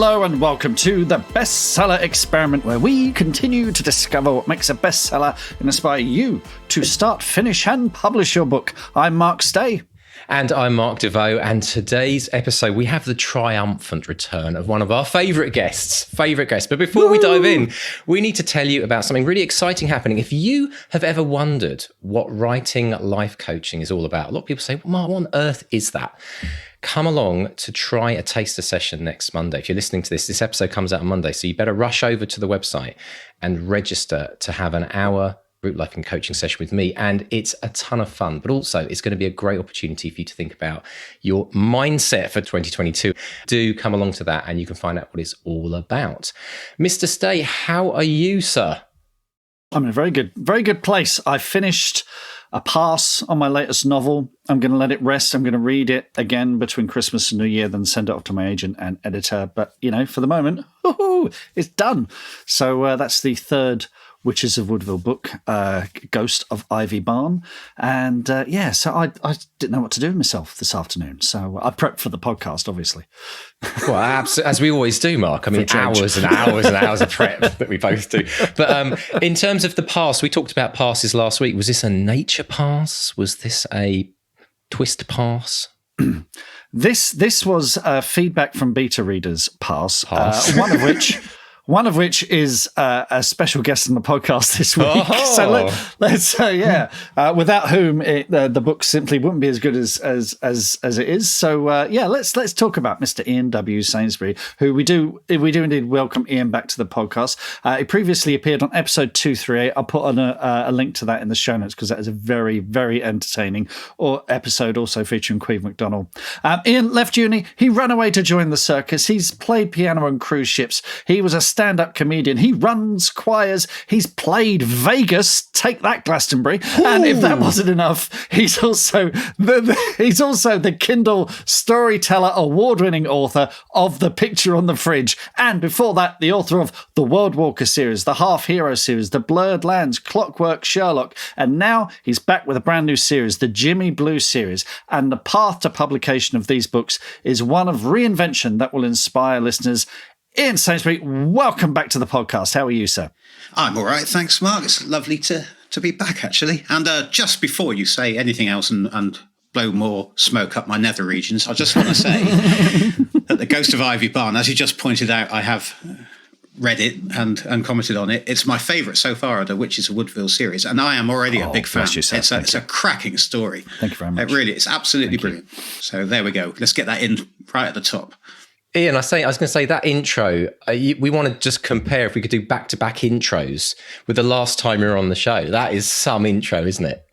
Hello and welcome to the Bestseller Experiment, where we continue to discover what makes a bestseller and inspire you to start, finish and publish your book. I'm Mark Stay. And I'm Mark DeVoe, and today's episode, we have the triumphant return of one of our favourite guests. But before we dive in, we need to tell you about something really exciting happening. If you have ever wondered what writing life coaching is all about, a lot of people say, well, Mark, what on earth is that? Come along to try a taster session next Monday. If you're listening to this episode comes out on Monday, so you better rush over to the website and register to have an hour group life and coaching session with me. And it's a ton of fun, but also it's going to be a great opportunity for you to think about your mindset for 2022. Do come along to that and you can find out what it's all about. Mr. Stay, how are you, sir? I'm in a very good place. I finished a pass on my latest novel. I'm going to let it rest. I'm going to read it again between Christmas and New Year, then send it off to my agent and editor. But, for the moment, it's done. So that's the third Witches of Woodville book, Ghost of Ivy Barn. And so I didn't know what to do with myself this afternoon. So I prepped for the podcast, obviously. Well, as we always do, Mark. I mean, hours and hours and hours of prep that we both do. But in terms of the pass, we talked about passes last week. Was this a nature pass? Was this a twist pass? This was feedback from beta readers pass. One of which is a special guest on the podcast this week. Oh. So let's without whom the book simply wouldn't be as good as it is. So let's talk about Mr. Ian W. Sainsbury, who we do indeed welcome Ian back to the podcast. He previously appeared on episode 238. I'll put on a link to that in the show notes because that is a very, very entertaining episode, also featuring Queen MacDonald. Ian left uni. He ran away to join the circus. He's played piano on cruise ships. He was a stand-up comedian. He runs choirs. He's played Vegas. Take that, Glastonbury. Ooh. And if that wasn't enough, he's also the Kindle Storyteller award-winning author of The Picture on the Fridge. And before that, the author of the World Walker series, the Half Hero series, the Blurred Lands, Clockwork Sherlock. And now he's back with a brand new series, the Jimmy Blue series. And the path to publication of these books is one of reinvention that will inspire listeners. Ian Sainsbury, welcome back to the podcast. How are you, sir? I'm all right, thanks, Mark. It's lovely to be back, actually. And just before you say anything else and blow more smoke up my nether regions, I just want to say that The Ghost of Ivy Barn, as you just pointed out, I have read it and commented on it. It's my favourite so far of the Witches of Woodville series, and I am already a big fan. It's a cracking story. Thank you very much. It really is absolutely brilliant. So there we go. Let's get that in right at the top. Ian, I was going to say that intro, we want to just compare if we could do back-to-back intros with the last time you were on the show. That is some intro, isn't it?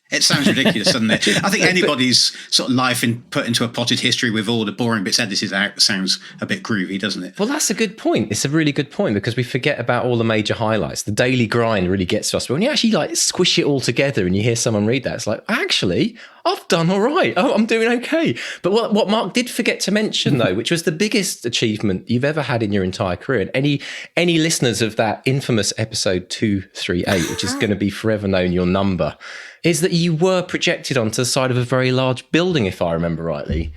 It sounds ridiculous, doesn't it? I think anybody's sort of life put into a potted history with all the boring bits edited out sounds a bit groovy, doesn't it? Well, that's a good point. It's a really good point because we forget about all the major highlights. The daily grind really gets to us. But when you actually squish it all together and you hear someone read that, it's like, actually, I've done all right. Oh, I'm doing okay. But what Mark did forget to mention, though, which was the biggest achievement you've ever had in your entire career, and any listeners of that infamous episode 238, which is going to be forever known your number, is that you were projected onto the side of a very large building, if I remember rightly.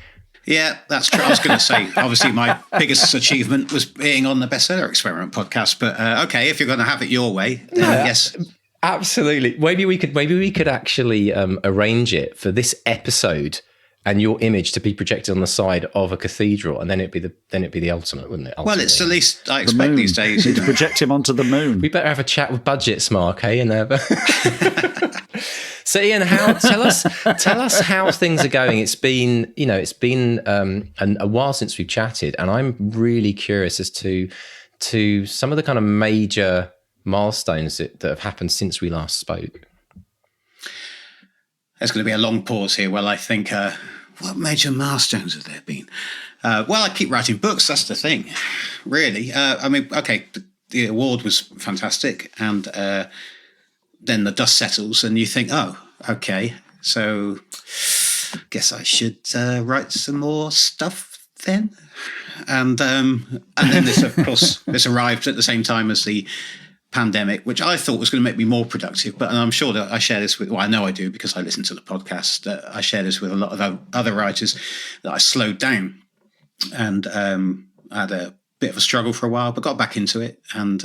Yeah, that's true. I was going to say, obviously, my biggest achievement was being on the Bestseller Experiment podcast. But okay, if you're going to have it your way, then yes. Absolutely. Maybe we could actually arrange it for this episode and your image to be projected on the side of a cathedral, and then it'd be the ultimate, wouldn't it? Ultimately. Well, it's the least I expect these days. You need to project him onto the moon. We better have a chat with budgets, Mark, eh? So, Ian, tell us how things are going. It's been a while since we've chatted, and I'm really curious as to some of the kind of major milestones that have happened since we last spoke. There's going to be a long pause here. Well, I think, what major milestones have there been? Well, I keep writing books. That's the thing, really. The award was fantastic. And then the dust settles and you think, oh, okay, so guess I should write some more stuff then. And then this, of course, this arrived at the same time as the pandemic, which I thought was going to make me more productive. But I'm sure that I share this with, well, I know I do because I listen to the podcast. I share this with a lot of other writers that I slowed down. And I had a bit of a struggle for a while, but got back into it. And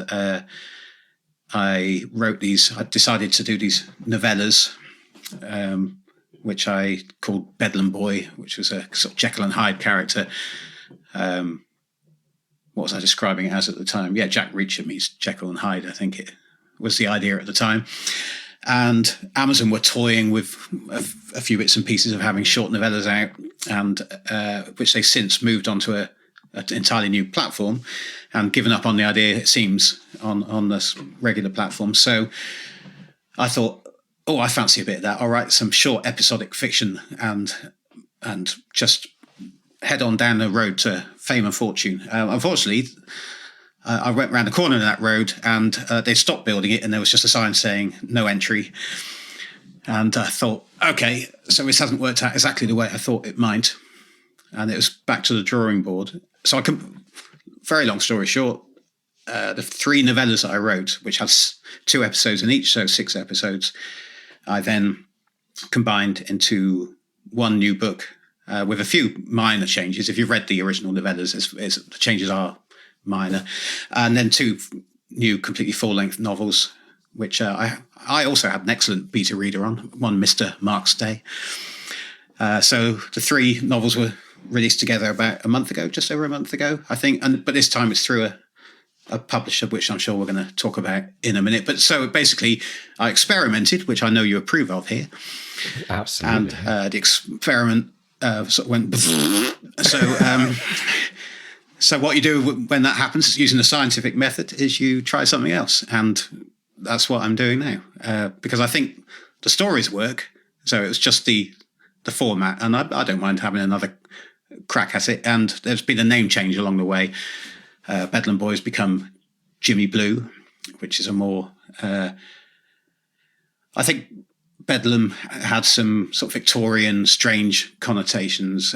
I decided to do these novellas, which I called Bedlam Boy, which was a sort of Jekyll and Hyde character. What was I describing it as at the time? Yeah, Jack Reacher meets Jekyll and Hyde, I think it was the idea at the time. And Amazon were toying with a few bits and pieces of having short novellas out, and which they since moved onto an entirely new platform and given up on the idea, it seems, on this regular platform. So I thought, I fancy a bit of that. I'll write some short episodic fiction and just head on down the road to fame and fortune. Unfortunately, I went around the corner of that road and they stopped building it, and there was just a sign saying no entry. And I thought, okay, so this hasn't worked out exactly the way I thought it might. And it was back to the drawing board. So very long story short, the 3 novellas that I wrote, which has 2 episodes in each, so 6 episodes, I then combined into one new book with a few minor changes. If you've read the original novellas, the changes are minor. And then 2 new completely full-length novels, which I also had an excellent beta reader on, one Mr. Mark's Day. So the 3 novels were released together about a month ago, just over a month ago, I think. But this time it's through a publisher, which I'm sure we're going to talk about in a minute. But so basically I experimented, which I know you approve of here. Absolutely. And the experiment sort of went... So what you do when that happens, using the scientific method, is you try something else. And that's what I'm doing now, because I think the stories work. So it was just the format, and I don't mind having another crack at it. And there's been a name change along the way. Bedlam Boy's become Jimmy Blue, which is a more... I think Bedlam had some sort of Victorian strange connotations,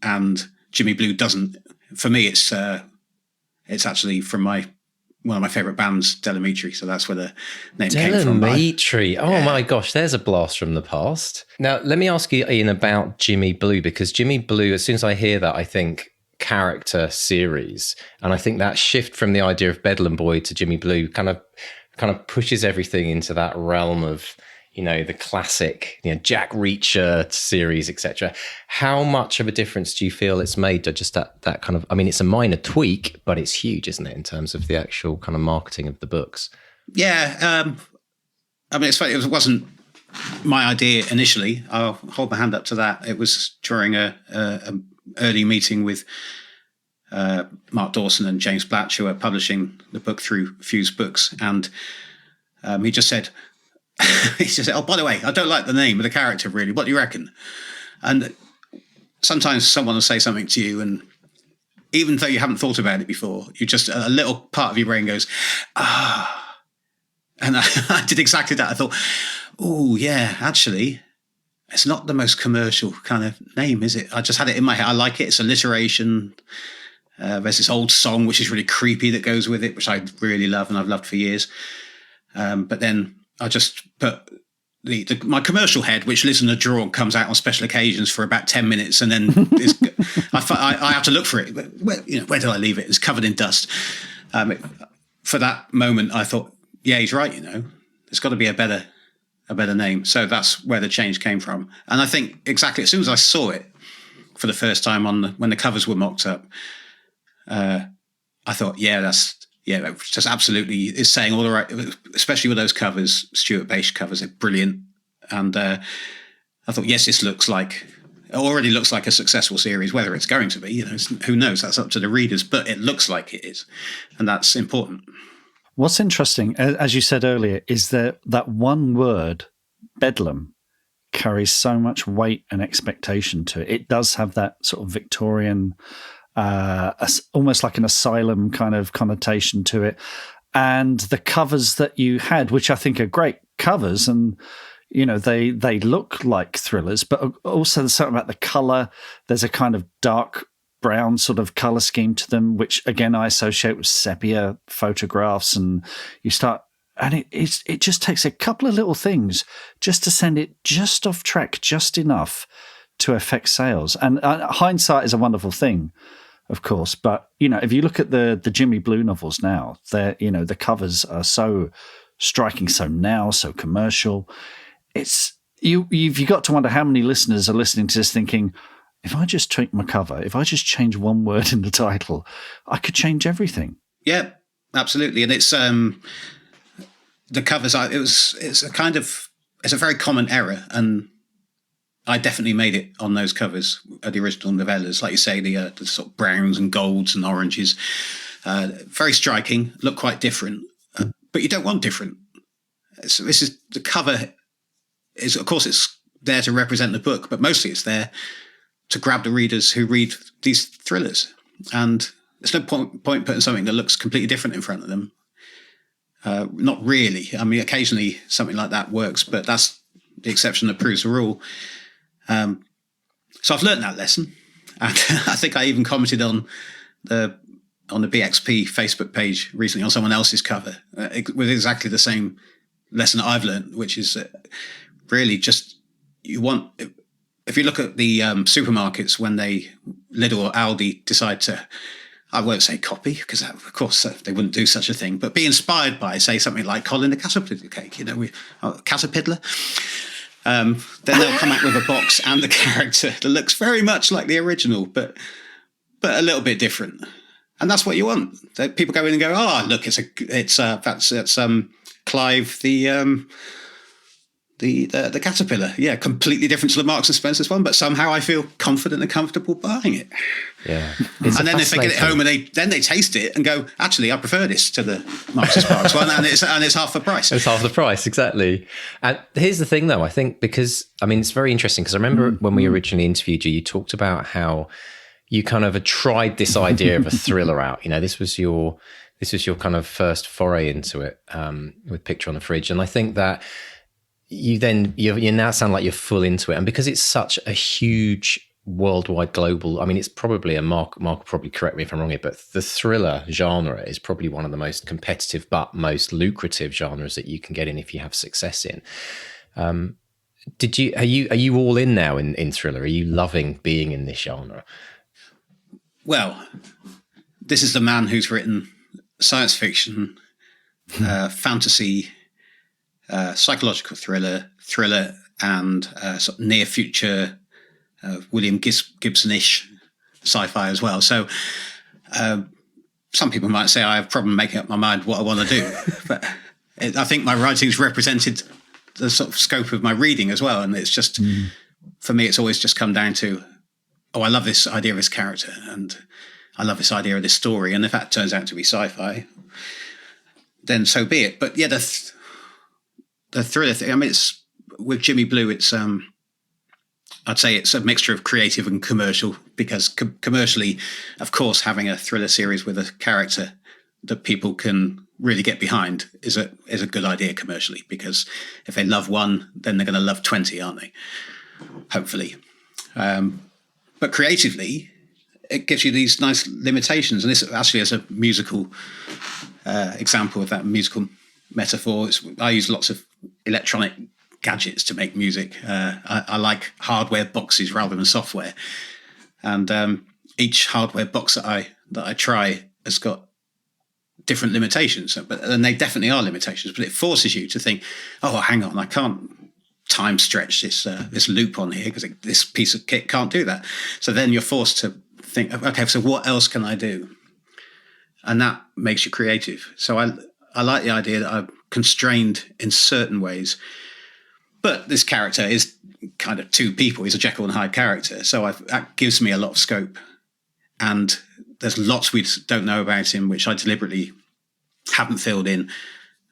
and Jimmy Blue doesn't. For me, it's actually from one of my favourite bands, Delamitri, so that's where the name came from. Delamitri. Oh my gosh, there's a blast from the past. Now, let me ask you, Ian, about Jimmy Blue, because Jimmy Blue, as soon as I hear that, I think character series, and I think that shift from the idea of Bedlam Boy to Jimmy Blue kind of pushes everything into that realm of, the classic, Jack Reacher series, etc. How much of a difference do you feel it's made to just that kind of, it's a minor tweak, but it's huge, isn't it, in terms of the actual kind of marketing of the books? Yeah. It's funny, it wasn't my idea initially. I'll hold my hand up to that. It was during a early meeting with Mark Dawson and James Blatch, who are publishing the book through Fuse Books. And he just said, oh, by the way, I don't like the name of the character, really. What do you reckon? And sometimes someone will say something to you, and even though you haven't thought about it before, you just, a little part of your brain goes, and I did exactly that. I thought, oh, yeah, actually, it's not the most commercial kind of name, is it? I just had it in my head. I like it. It's alliteration. There's this old song, which is really creepy, that goes with it, which I really love and I've loved for years. But then I just put my commercial head, which lives in a drawer and comes out on special occasions for about 10 minutes. And then I have to look for it. Where did I leave it? It's covered in dust. For that moment, I thought, yeah, he's right. There's got to be a better name. So that's where the change came from. And I think exactly as soon as I saw it for the first time when the covers were mocked up, I thought, just absolutely is saying all the right, especially with those covers, Stuart Bache covers, they're brilliant. And I thought, yes, it already looks like a successful series. Whether it's going to be, who knows? That's up to the readers, but it looks like it is. And that's important. What's interesting, as you said earlier, is that one word, Bedlam, carries so much weight and expectation to it. It does have that sort of Victorian, almost like an asylum kind of connotation to it. And the covers that you had, which I think are great covers, and they look like thrillers, but also there's something about the color. There's a kind of dark brown sort of color scheme to them, which again I associate with sepia photographs. And you start, and it just takes a couple of little things just to send it just off track, just enough to affect sales. And hindsight is a wonderful thing. of course. But, if you look at the Jimmy Blue novels now, the covers are so striking, so now, so commercial. It's you've got to wonder how many listeners are listening to this thinking, if I just tweak my cover, if I just change one word in the title, I could change everything. Yeah, absolutely. And it's the covers. It's a very common error, and I definitely made it on those covers of the original novellas. Like you say, the sort of browns and golds and oranges, very striking, look quite different, but you don't want different. So this is the cover. Is of course it's there to represent the book, but mostly it's there to grab the readers who read these thrillers. And there's no point putting something that looks completely different in front of them. Not really. I mean, occasionally something like that works, but that's the exception that proves the rule. So I've learned that lesson. And I think I even commented on the BXP Facebook page recently on someone else's cover with exactly the same lesson that I've learned, which is really just if you look at the supermarkets when Lidl or Aldi decide to, I won't say copy, because of course they wouldn't do such a thing, but be inspired by, say, something like Colin the Caterpillar cake, Caterpillar. Then they'll come out with a box and the character that looks very much like the original, but a little bit different. And that's what you want. People go in and go, oh, look, that's Clive the Caterpillar. Yeah, completely different to the Marks and Spencer's one, but somehow I feel confident and comfortable buying it. Yeah. And then if they get it home and they taste it and go, actually, I prefer this to the Marks and Sparks one, and it's half the price. It's half the price, exactly. And here's the thing, though, I think, because, I mean, it's very interesting, because I remember when we originally interviewed you, you talked about how you kind of had tried this idea of a thriller out. This was your kind of first foray into it with Picture on the Fridge. And I think that you now sound like you're full into it. And because it's such a huge worldwide global, I mean, it's probably Mark will probably correct me if I'm wrong here, but the thriller genre is probably one of the most competitive but most lucrative genres that you can get in if you have success in. Are you all in now in thriller? Are you loving being in this genre? Well, this is the man who's written science fiction, fantasy, psychological thriller, and sort of near future, William Gibson-ish sci-fi as well. So some people might say I have a problem making up my mind what I want to do, but I think my writing's represented the sort of scope of my reading as well. And it's just, for me, it's always just come down to, I love this idea of this character, and I love this idea of this story. And if that turns out to be sci-fi, then so be it. But yeah, the thriller thing, I mean, it's with Jimmy Blue, it's I'd say it's a mixture of creative and commercial, because commercially, of course, having a thriller series with a character that people can really get behind is a good idea commercially, because if they love one, then they're going to love 20, aren't they? Hopefully. But creatively, it gives you these nice limitations. And this actually is a musical example of that musical metaphor. I use lots of electronic gadgets to make music. I like hardware boxes rather than software. And each hardware box that I try has got different limitations. And they definitely are limitations, but it forces you to think, oh, hang on, I can't time stretch this loop on here because this piece of kit can't do that. So then you're forced to think, okay, so what else can I do? And that makes you creative. So I like the idea that I'm constrained in certain ways, but this character is kind of two people. He's a Jekyll and Hyde character. So that gives me a lot of scope. And there's lots we don't know about him, which I deliberately haven't filled in.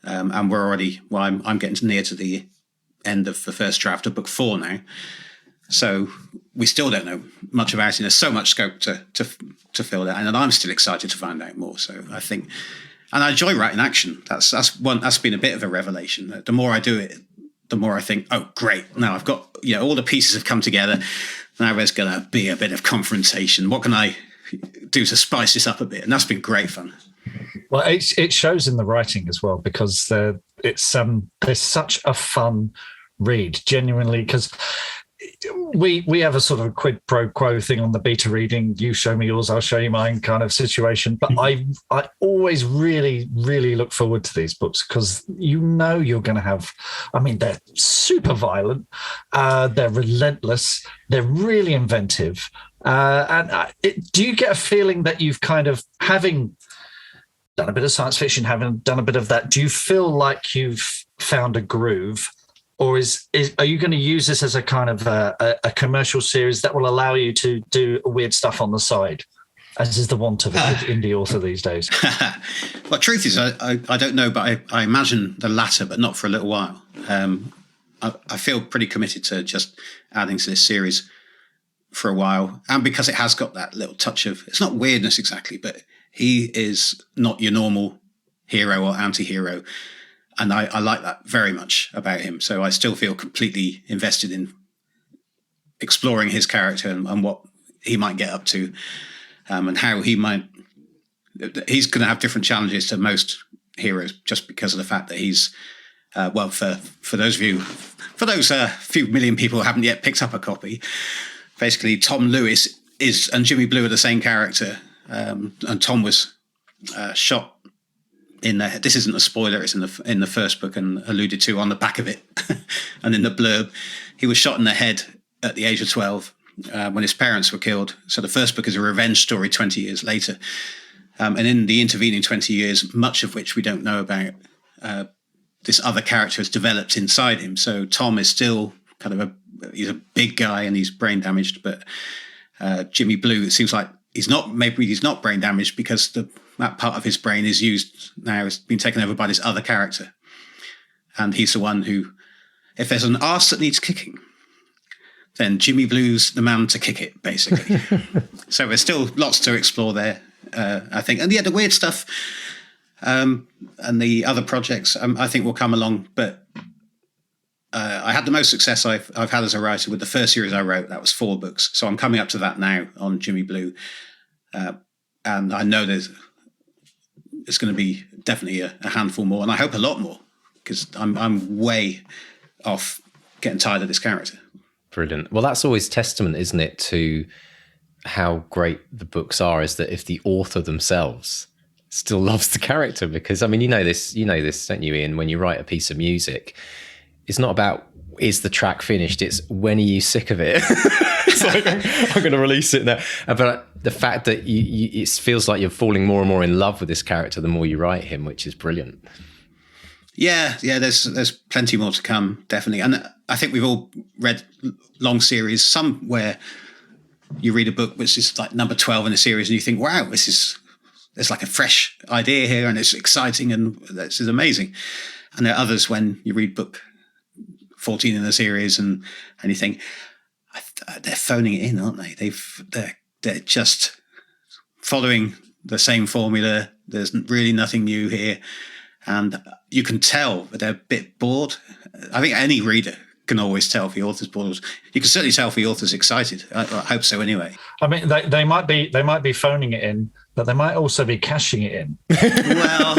And we're already, I'm getting near to the end of the first draft of book 4 now. So we still don't know much about him. There's so much scope to fill that. And I'm still excited to find out more. So I think, and I enjoy writing action. That's been a bit of a revelation. The more I do it, the more I think, oh, great. Now I've got, all the pieces have come together. Now there's going to be a bit of confrontation. What can I do to spice this up a bit? And that's been great fun. Well, it shows in the writing as well, because there's such a fun read, genuinely, because we have a sort of quid pro quo thing on the beta reading. You show me yours, I'll show you mine kind of situation. But I always really, really look forward to these books because you're going to have, I mean, they're super violent. They're relentless. They're really inventive. Do you get a feeling that you've kind of, having done a bit of science fiction, having done a bit of that, do you feel like you've found a groove? Or are you going to use this as a kind of a commercial series that will allow you to do weird stuff on the side, as is the want of a good indie author these days? Well, truth is, I don't know, but I imagine the latter, but not for a little while. I feel pretty committed to just adding to this series for a while. And because it has got that little touch of, it's not weirdness exactly, but he is not your normal hero or anti-hero. And I like that very much about him. So I still feel completely invested in exploring his character and what he might get up to, and how he's going to have different challenges to most heroes just because of the fact that he's, for those few million people who haven't yet picked up a copy, basically Tom Lewis and Jimmy Blue are the same character. And Tom was shot this isn't a spoiler, it's in the first book and alluded to on the back of it and in the blurb. He was shot in the head at the age of 12 when his parents were killed. So the first book is a revenge story 20 years later. And in the intervening 20 years, much of which we don't know about, this other character has developed inside him. So Tom is still kind of he's a big guy and he's brain damaged, but Jimmy Blue, it seems like he's not brain damaged because that part of his brain is used now, has been taken over by this other character. And he's the one who, if there's an arse that needs kicking, then Jimmy Blue's the man to kick it, basically. So there's still lots to explore there, I think. And yeah, the weird stuff and the other projects, I think will come along. But I had the most success I've had as a writer with the first series I wrote. That was 4 books. So I'm coming up to that now on Jimmy Blue. And I know it's going to be definitely a handful more, and I hope a lot more, because I'm way off getting tired of this character. Brilliant. Well, that's always testament, isn't it, to how great the books are, is that if the author themselves still loves the character, because, I mean, you know this, don't you, Ian, when you write a piece of music, it's not about, is the track finished? It's, when are you sick of it? It's like, I'm going to release it now. But the fact that it feels like you're falling more and more in love with this character the more you write him, which is brilliant. Yeah. There's plenty more to come, definitely. And I think we've all read long series, some where you read a book which is like number 12 in a series and you think, wow, there's like a fresh idea here and it's exciting and this is amazing. And there are others when you read book 14 in the series and you think, they're phoning it in, aren't they? They're just following the same formula. There's really nothing new here. And you can tell that they're a bit bored. I think any reader can always tell if the author's bored. You can certainly tell if the author's excited. I hope so anyway. I mean, they might be phoning it in, but they might also be cashing it in. Well,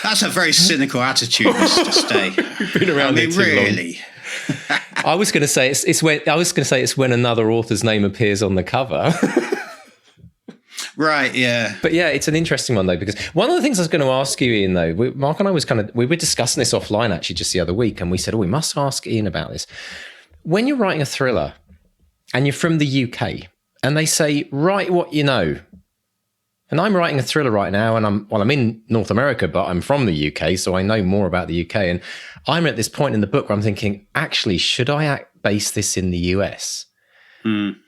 that's a very cynical attitude to stay. You've been around it too really long. I was going to say it's when another author's name appears on the cover. Right, yeah. But yeah, it's an interesting one though, because one of the things I was going to ask you, Ian, though, Mark and I we were discussing this offline actually just the other week, and we said, we must ask Ian about this. When you're writing a thriller and you're from the UK and they say, write what you know. And I'm writing a thriller right now, and I'm in North America, but I'm from the UK, so I know more about the UK. And I'm at this point in the book where I'm thinking, actually, should I base this in the US?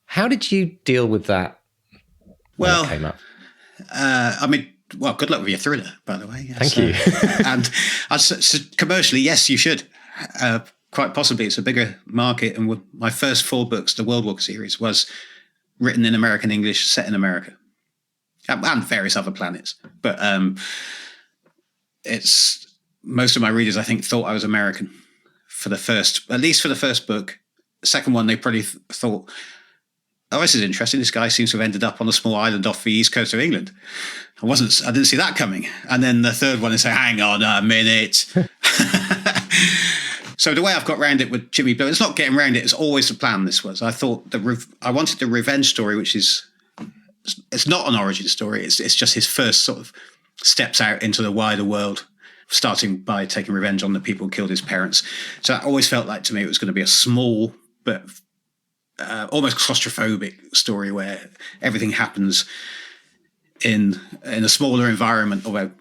How did you deal with that? Well, it came up? Good luck with your thriller, by the way. Thank you. And commercially, yes, you should. Quite possibly, it's a bigger market. And my first 4 books, the World War series, was written in American English, set in America. And various other planets. But it's most of my readers, I think, thought I was American at least for the first book. The second one, they probably thought, oh, this is interesting. This guy seems to have ended up on a small island off the east coast of England. I didn't see that coming. And then the third one, they say, hang on a minute. So the way I've got around it with Jimmy Blue, it's not getting around it. It's always the plan. This was. I thought I wanted the revenge story, which is it's not an origin story. It's just his first sort of steps out into the wider world, starting by taking revenge on the people who killed his parents. So I always felt like to me it was going to be a small but almost claustrophobic story where everything happens in a smaller environment. Although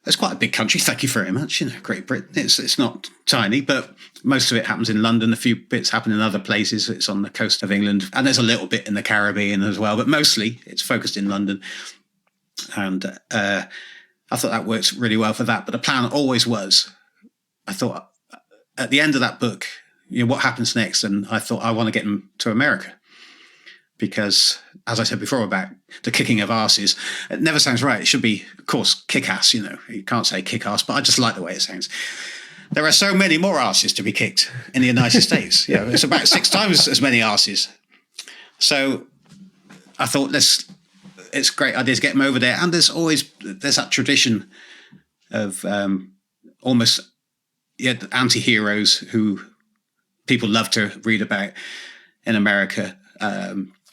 it's quite a big country. Thank you very much. Great Britain. It's not tiny, but most of it happens in London. A few bits happen in other places. It's on the coast of England, and there's a little bit in the Caribbean as well. But mostly, it's focused in London. And I thought that works really well for that. But the plan always was, I thought at the end of that book, what happens next? And I thought I want to get him to America. Because, as I said before about the kicking of arses, it never sounds right. It should be, of course, kick-ass, You can't say kick-ass, but I just like the way it sounds. There are so many more arses to be kicked in the United States. It's about 6 times as many arses. So I thought it's a great idea to get him over there. And there's that tradition of almost anti-heroes who people love to read about in America,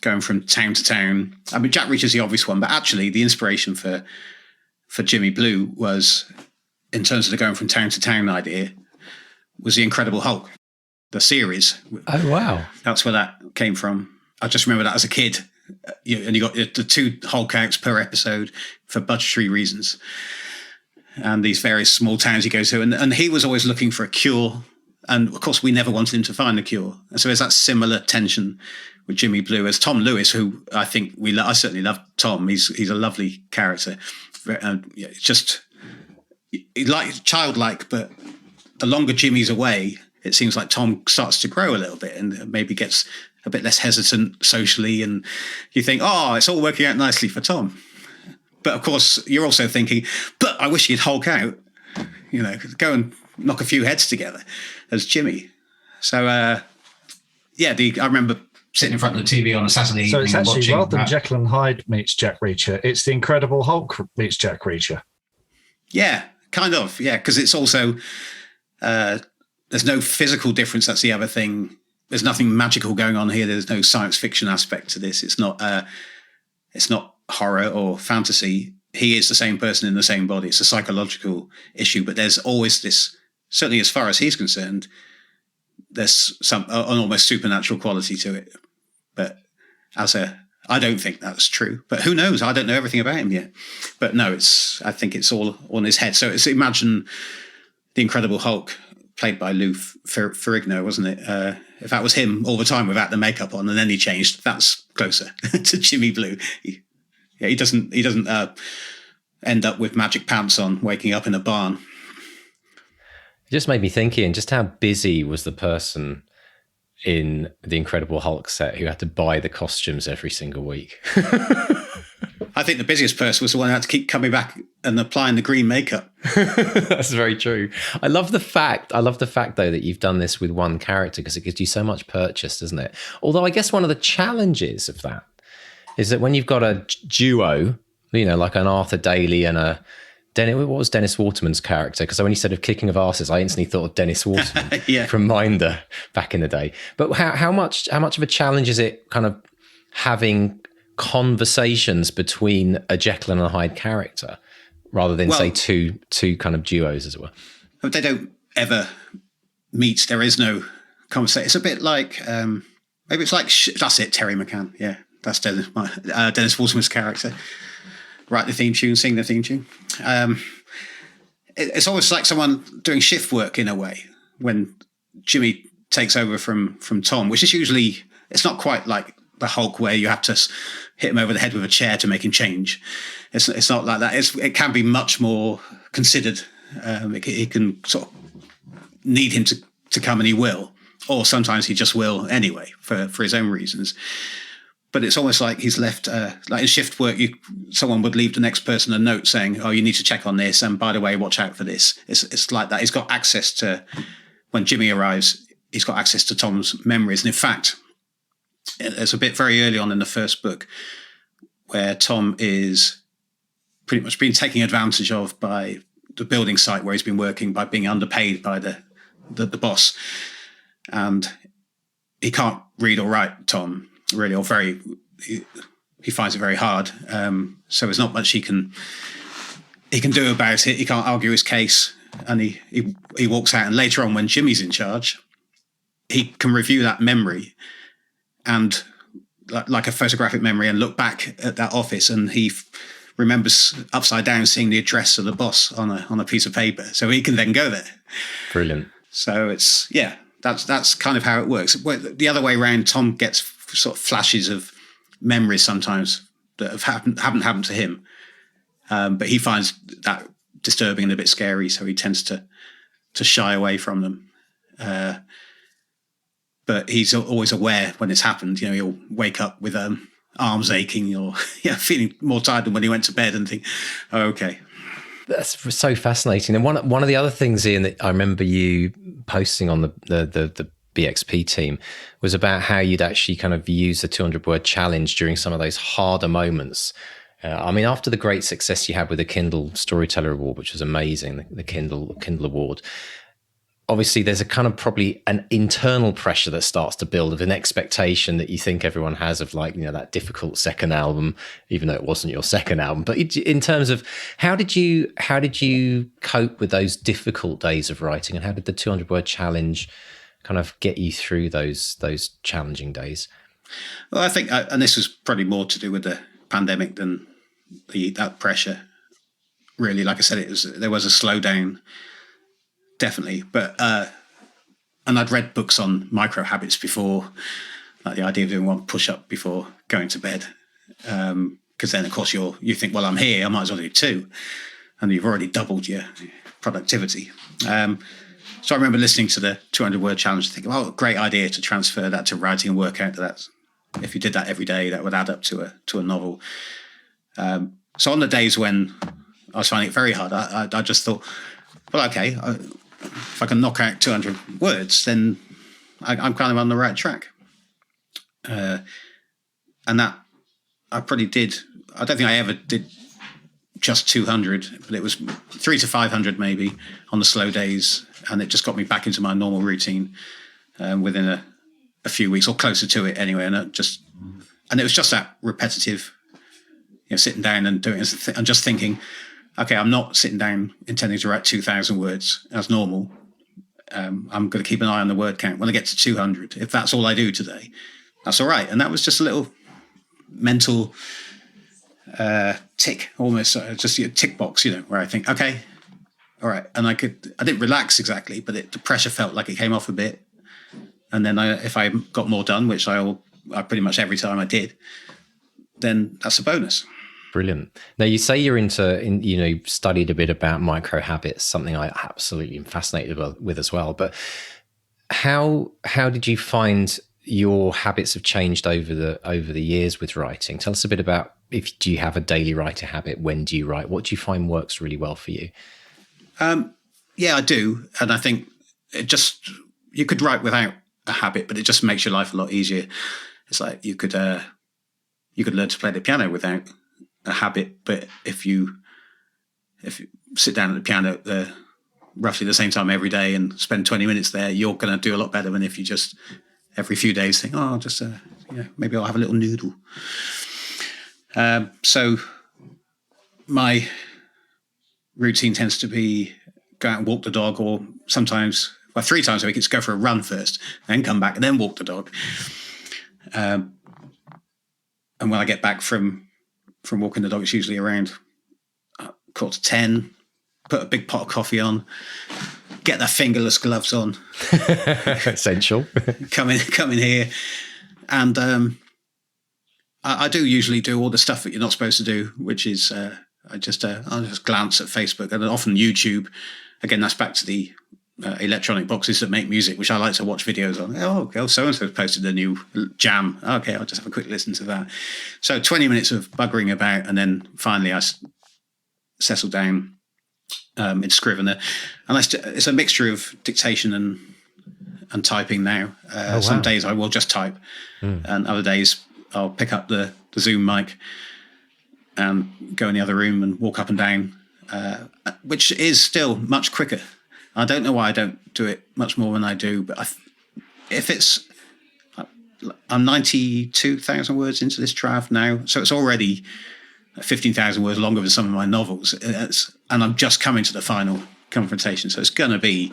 going from town to town. I mean, Jack Reacher's the obvious one, but actually the inspiration for Jimmy Blue was, in terms of the going from town to town idea, was the Incredible Hulk, the series. Oh, wow. That's where that came from. I just remember that as a kid. And you got the 2 Hulk outs per episode for budgetary reasons. And these various small towns he goes to. And he was always looking for a cure. And of course, we never wanted him to find a cure. And so there's that similar tension with Jimmy Blue as Tom Lewis, who I think I certainly love Tom. He's a lovely character. Just like childlike, but the longer Jimmy's away, it seems like Tom starts to grow a little bit and maybe gets a bit less hesitant socially. And you think, it's all working out nicely for Tom. But of course, you're also thinking, but I wish he'd Hulk out, go and knock a few heads together as Jimmy. So, I remember sitting in front of the TV on a Saturday evening. So it's actually, watching rather than Jekyll and Hyde meets Jack Reacher, it's the Incredible Hulk meets Jack Reacher. Yeah, kind of. Yeah, because it's also, there's no physical difference. That's the other thing. There's nothing magical going on here. There's no science fiction aspect to this. It's not horror or fantasy. He is the same person in the same body. It's a psychological issue, but there's always this, certainly as far as he's concerned, there's an almost supernatural quality to it. But I don't think that's true. But who knows? I don't know everything about him yet. But no, I think it's all on his head. So imagine the Incredible Hulk, played by Lou Ferrigno, wasn't it? If that was him all the time without the makeup on, and then he changed, that's closer to Jimmy Blue. He doesn't end up with magic pants on, waking up in a barn. It just made me thinking just how busy was the person in the Incredible Hulk set who had to buy the costumes every single week. I think the busiest person was the one who had to keep coming back and applying the green makeup. That's very true. I love the fact though that you've done this with one character, because it gives you so much purchase, doesn't it? Although I guess one of the challenges of that is that when you've got a duo, like an Arthur Daly and what was Dennis Waterman's character? Because when you said of kicking of arses, I instantly thought of Dennis Waterman from Minder back in the day. But how much of a challenge is it kind of having conversations between a Jekyll and a Hyde character rather than say two kind of duos, as it were? They don't ever meet. There is no conversation. It's a bit like maybe it's like that's it, Terry McCann. Yeah, that's Dennis Waterman's character. Write the theme tune, sing the theme tune. It's almost like someone doing shift work in a way when Jimmy takes over from Tom, which is usually, it's not quite like the Hulk where you have to hit him over the head with a chair to make him change. It's not like that. It can be much more considered. He can sort of need him to come, and he will, or sometimes he just will anyway for his own reasons. But it's almost like he's left, like in shift work, someone would leave the next person a note saying, "Oh, you need to check on this, and by the way, watch out for this." It's like that. He's got access to, when Jimmy arrives, he's got access to Tom's memories. And in fact, there's a bit very early on in the first book where Tom is pretty much being taken advantage of by the building site where he's been working, by being underpaid by the the boss, and he can't read or write, Tom, really, or he finds it very hard. So there's not much he can do about it. He can't argue his case, and he walks out. And later on, when Jimmy's in charge, he can review that memory and like a photographic memory and look back at that office, and he remembers upside down seeing the address of the boss on a piece of paper, so he can then go there. Brilliant. So it's that's kind of how it works. The other way around, Tom gets sort of flashes of memories sometimes that haven't happened to him, but he finds that disturbing and a bit scary, so he tends to shy away from them. But he's always aware when it's happened. He'll wake up with arms aching or feeling more tired than when he went to bed and think, oh, okay. That's so fascinating. And one of the other things, Ian, that I remember you posting on the BXP team was about how you'd actually kind of use the 200-word challenge during some of those harder moments. After the great success you had with the Kindle Storyteller Award, which was amazing, the Kindle Award, obviously there's a kind of probably an internal pressure that starts to build of an expectation that you think everyone has of that difficult second album, even though it wasn't your second album. But in terms of how did you cope with those difficult days of writing, and how did the 200-word challenge kind of get you through those challenging days? Well, I think, and this was probably more to do with the pandemic than that pressure. Really, like I said, there was a slowdown. Definitely. But, and I'd read books on micro habits before, like the idea of doing one push up before going to bed. Because then, of course, you think, well, I'm here, I might as well do two. And you've already doubled your productivity. So I remember listening to the 200-word challenge and thinking, oh, great idea to transfer that to writing and work out that if you did that every day, that would add up to a novel. So on the days when I was finding it very hard, I just thought, well, okay, if I can knock out 200 words, then I'm kind of on the right track. And that I probably did. I don't think I ever did just 200, but it was 300 to 500 maybe on the slow days. And it just got me back into my normal routine within a few weeks, or closer to it anyway. And it was just that repetitive, sitting down and doing it and just thinking, okay, I'm not sitting down intending to write 2,000 words as normal. I'm going to keep an eye on the word count. When I get to 200, if that's all I do today, that's all right. And that was just a little mental tick, almost just a tick box, where I think, okay, all right. And I didn't relax exactly, but the pressure felt like it came off a bit. And then if I got more done, which I pretty much every time I did, then that's a bonus. Brilliant. Now, you say you're studied a bit about micro habits, something I absolutely am fascinated with as well. But how did you find your habits have changed over the years with writing? Tell us a bit about do you have a daily writer habit? When do you write? What do you find works really well for you? Yeah, I do. And I think you could write without a habit, but it just makes your life a lot easier. It's like you could learn to play the piano without a habit, but if you sit down at the piano roughly the same time every day and spend 20 minutes there, you're going to do a lot better than if you just every few days think, oh, just maybe I'll have a little noodle. So my routine tends to be go out and walk the dog, or sometimes 3 times a week it's go for a run first, then come back and then walk the dog. And when I get back from walking the dog, it's usually around 9:45, put a big pot of coffee on, get the fingerless gloves on. Essential. Come in here. And I do usually do all the stuff that you're not supposed to do, which is I'll just glance at Facebook and often YouTube. Again, that's back to the electronic boxes that make music, which I like to watch videos on. Oh, so-and-so posted a new jam. Okay, I'll just have a quick listen to that. So 20 minutes of buggering about, and then finally I settle down in Scrivener. And it's a mixture of dictation and typing now. Wow. Some days I will just type, and other days I'll pick up the Zoom mic and go in the other room and walk up and down, which is still much quicker. I don't know why I don't do it much more than I do, but if it's, I'm 92,000 words into this draft now, so it's already 15,000 words longer than some of my novels, and I'm just coming to the final confrontation, so it's going to be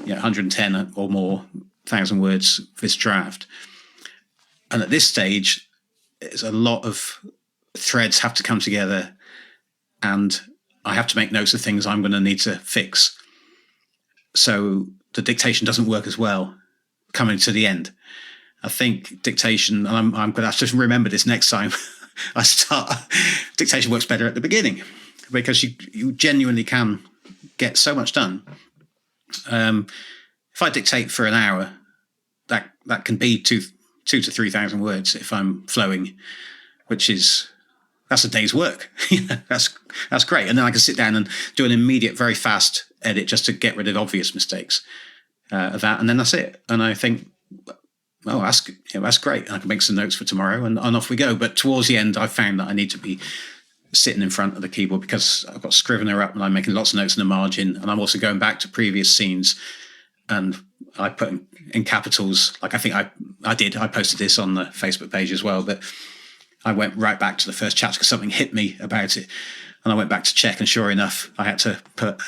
110 or more thousand words for this draft. And at this stage, it's a lot of threads have to come together, and I have to make notes of things I'm going to need to fix. So the dictation doesn't work as well coming to the end. I think dictation, and I'm going to have to remember this next time I start, dictation works better at the beginning, because you genuinely can get so much done. If I dictate for an hour, that can be 2,000 to 3,000 words if I'm flowing, that's a day's work. That's great. And then I can sit down and do an immediate, very fast edit just to get rid of obvious mistakes of that, and then that's it. And I think, oh, that's great. I can make some notes for tomorrow, and off we go. But towards the end, I found that I need to be sitting in front of the keyboard, because I've got Scrivener up and I'm making lots of notes in the margin, and I'm also going back to previous scenes, and I put in capitals. Like I think I posted this on the Facebook page as well, but I went right back to the first chapter because something hit me about it, and I went back to check, and sure enough, I had to put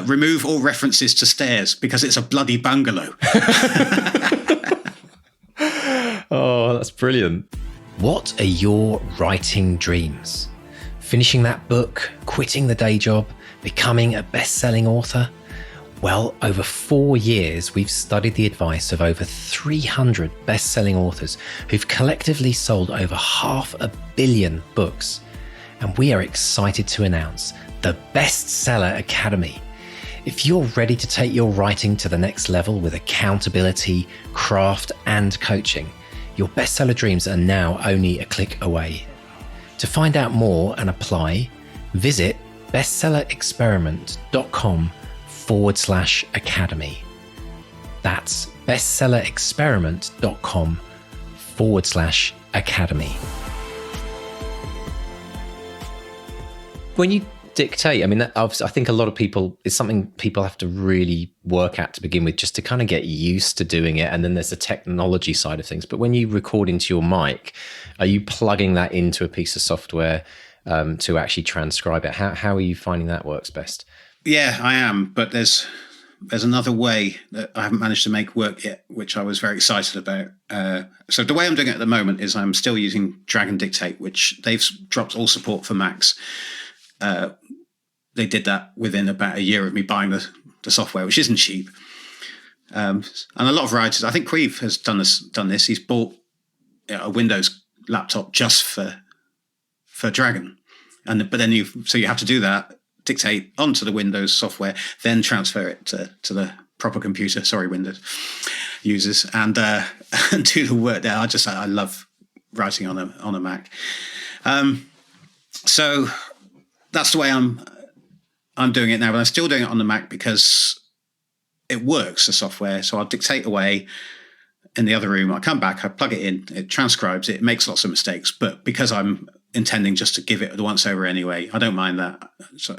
remove all references to stairs because it's a bloody bungalow. Oh, that's brilliant. What are your writing dreams? Finishing that book, quitting the day job, becoming a best-selling author? Well, over 4 years, we've studied the advice of over 300 best-selling authors who've collectively sold over 500 million books. And we are excited to announce the Bestseller Academy. If you're ready to take your writing to the next level with accountability, craft, and coaching, your bestseller dreams are now only a click away. To find out more and apply, visit bestsellerexperimentcom/academy. That's bestsellerexperiment.com/academy. When you dictate, I mean, I think a lot of people, it's something people have to really work at to begin with, just to kind of get used to doing it. And then there's the technology side of things. But when you record into your mic, are you plugging that into a piece of software to actually transcribe it? How are you finding that works best? Yeah, I am. But there's another way that I haven't managed to make work yet, which I was very excited about. So the way I'm doing it at the moment is I'm still using Dragon Dictate, which they've dropped all support for Macs. They did that within about a year of me buying the software, which isn't cheap. And a lot of writers, I think Queeve has done this. He's bought a Windows laptop just for Dragon, but then you have to do that, dictate onto the Windows software, then transfer it to the proper computer. Sorry, Windows users, and do the work there. I love writing on a Mac. So that's the way I'm doing it now, but I'm still doing it on the Mac because it works, the software. So I'll dictate away in the other room. I come back, I plug it in, it transcribes it, makes lots of mistakes. But because I'm intending just to give it the once over anyway, I don't mind that. So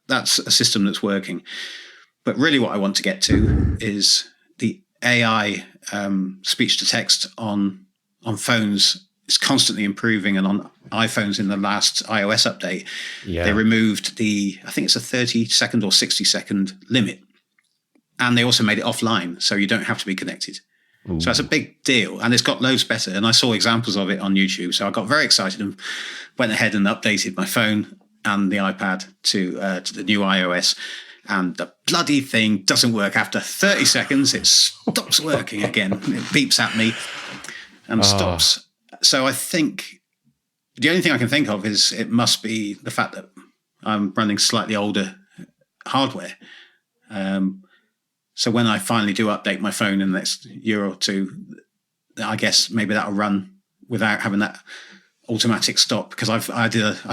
that's a system that's working. But really what I want to get to is the AI speech to text on phones. It's constantly improving, and on iPhones in the last iOS update, they removed I think it's a 30-second or 60-second limit. And they also made it offline, so you don't have to be connected. Ooh. So that's a big deal, and it's got loads better. And I saw examples of it on YouTube, so I got very excited and went ahead and updated my phone and the iPad to the new iOS. And the bloody thing doesn't work. After 30 seconds, it stops working again. It beeps at me and stops. So I think the only thing I can think of is it must be the fact that I'm running slightly older hardware. So when I finally do update my phone in the next year or two, I guess maybe that'll run without having that automatic stop, because I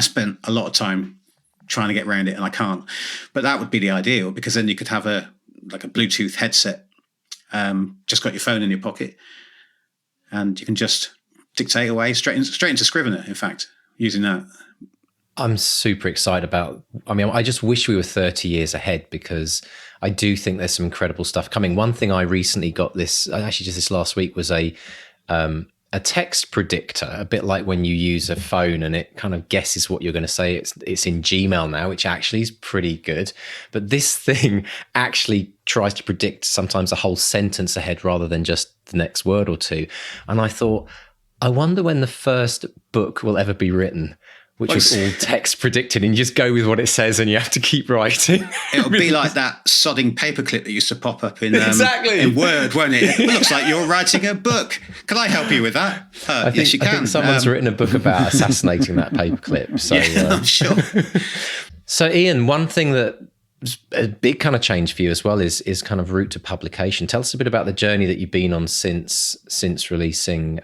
spent a lot of time trying to get around it and I can't. But that would be the ideal, because then you could have a Bluetooth headset, just got your phone in your pocket, and you can just dictate away straight into Scrivener, in fact, using that. I'm super excited about, I just wish we were 30 years ahead, because I do think there's some incredible stuff coming. One thing I recently got actually just this last week, was a text predictor, a bit like when you use a phone and it kind of guesses what you're going to say. It's in Gmail now, which actually is pretty good. But this thing actually tries to predict sometimes a whole sentence ahead rather than just the next word or two. And I thought, I wonder when the first book will ever be written, which was all text predicted, and you just go with what it says and you have to keep writing. It'll be like that sodding paperclip that used to pop up in Exactly. in Word, won't it? It looks like you're writing a book. Can I help you with that? Yes, you can. I think someone's written a book about assassinating that paperclip. So, yeah, I'm sure. So, Ian, one thing that a big kind of change for you as well is kind of route to publication. Tell us a bit about the journey that you've been on since releasing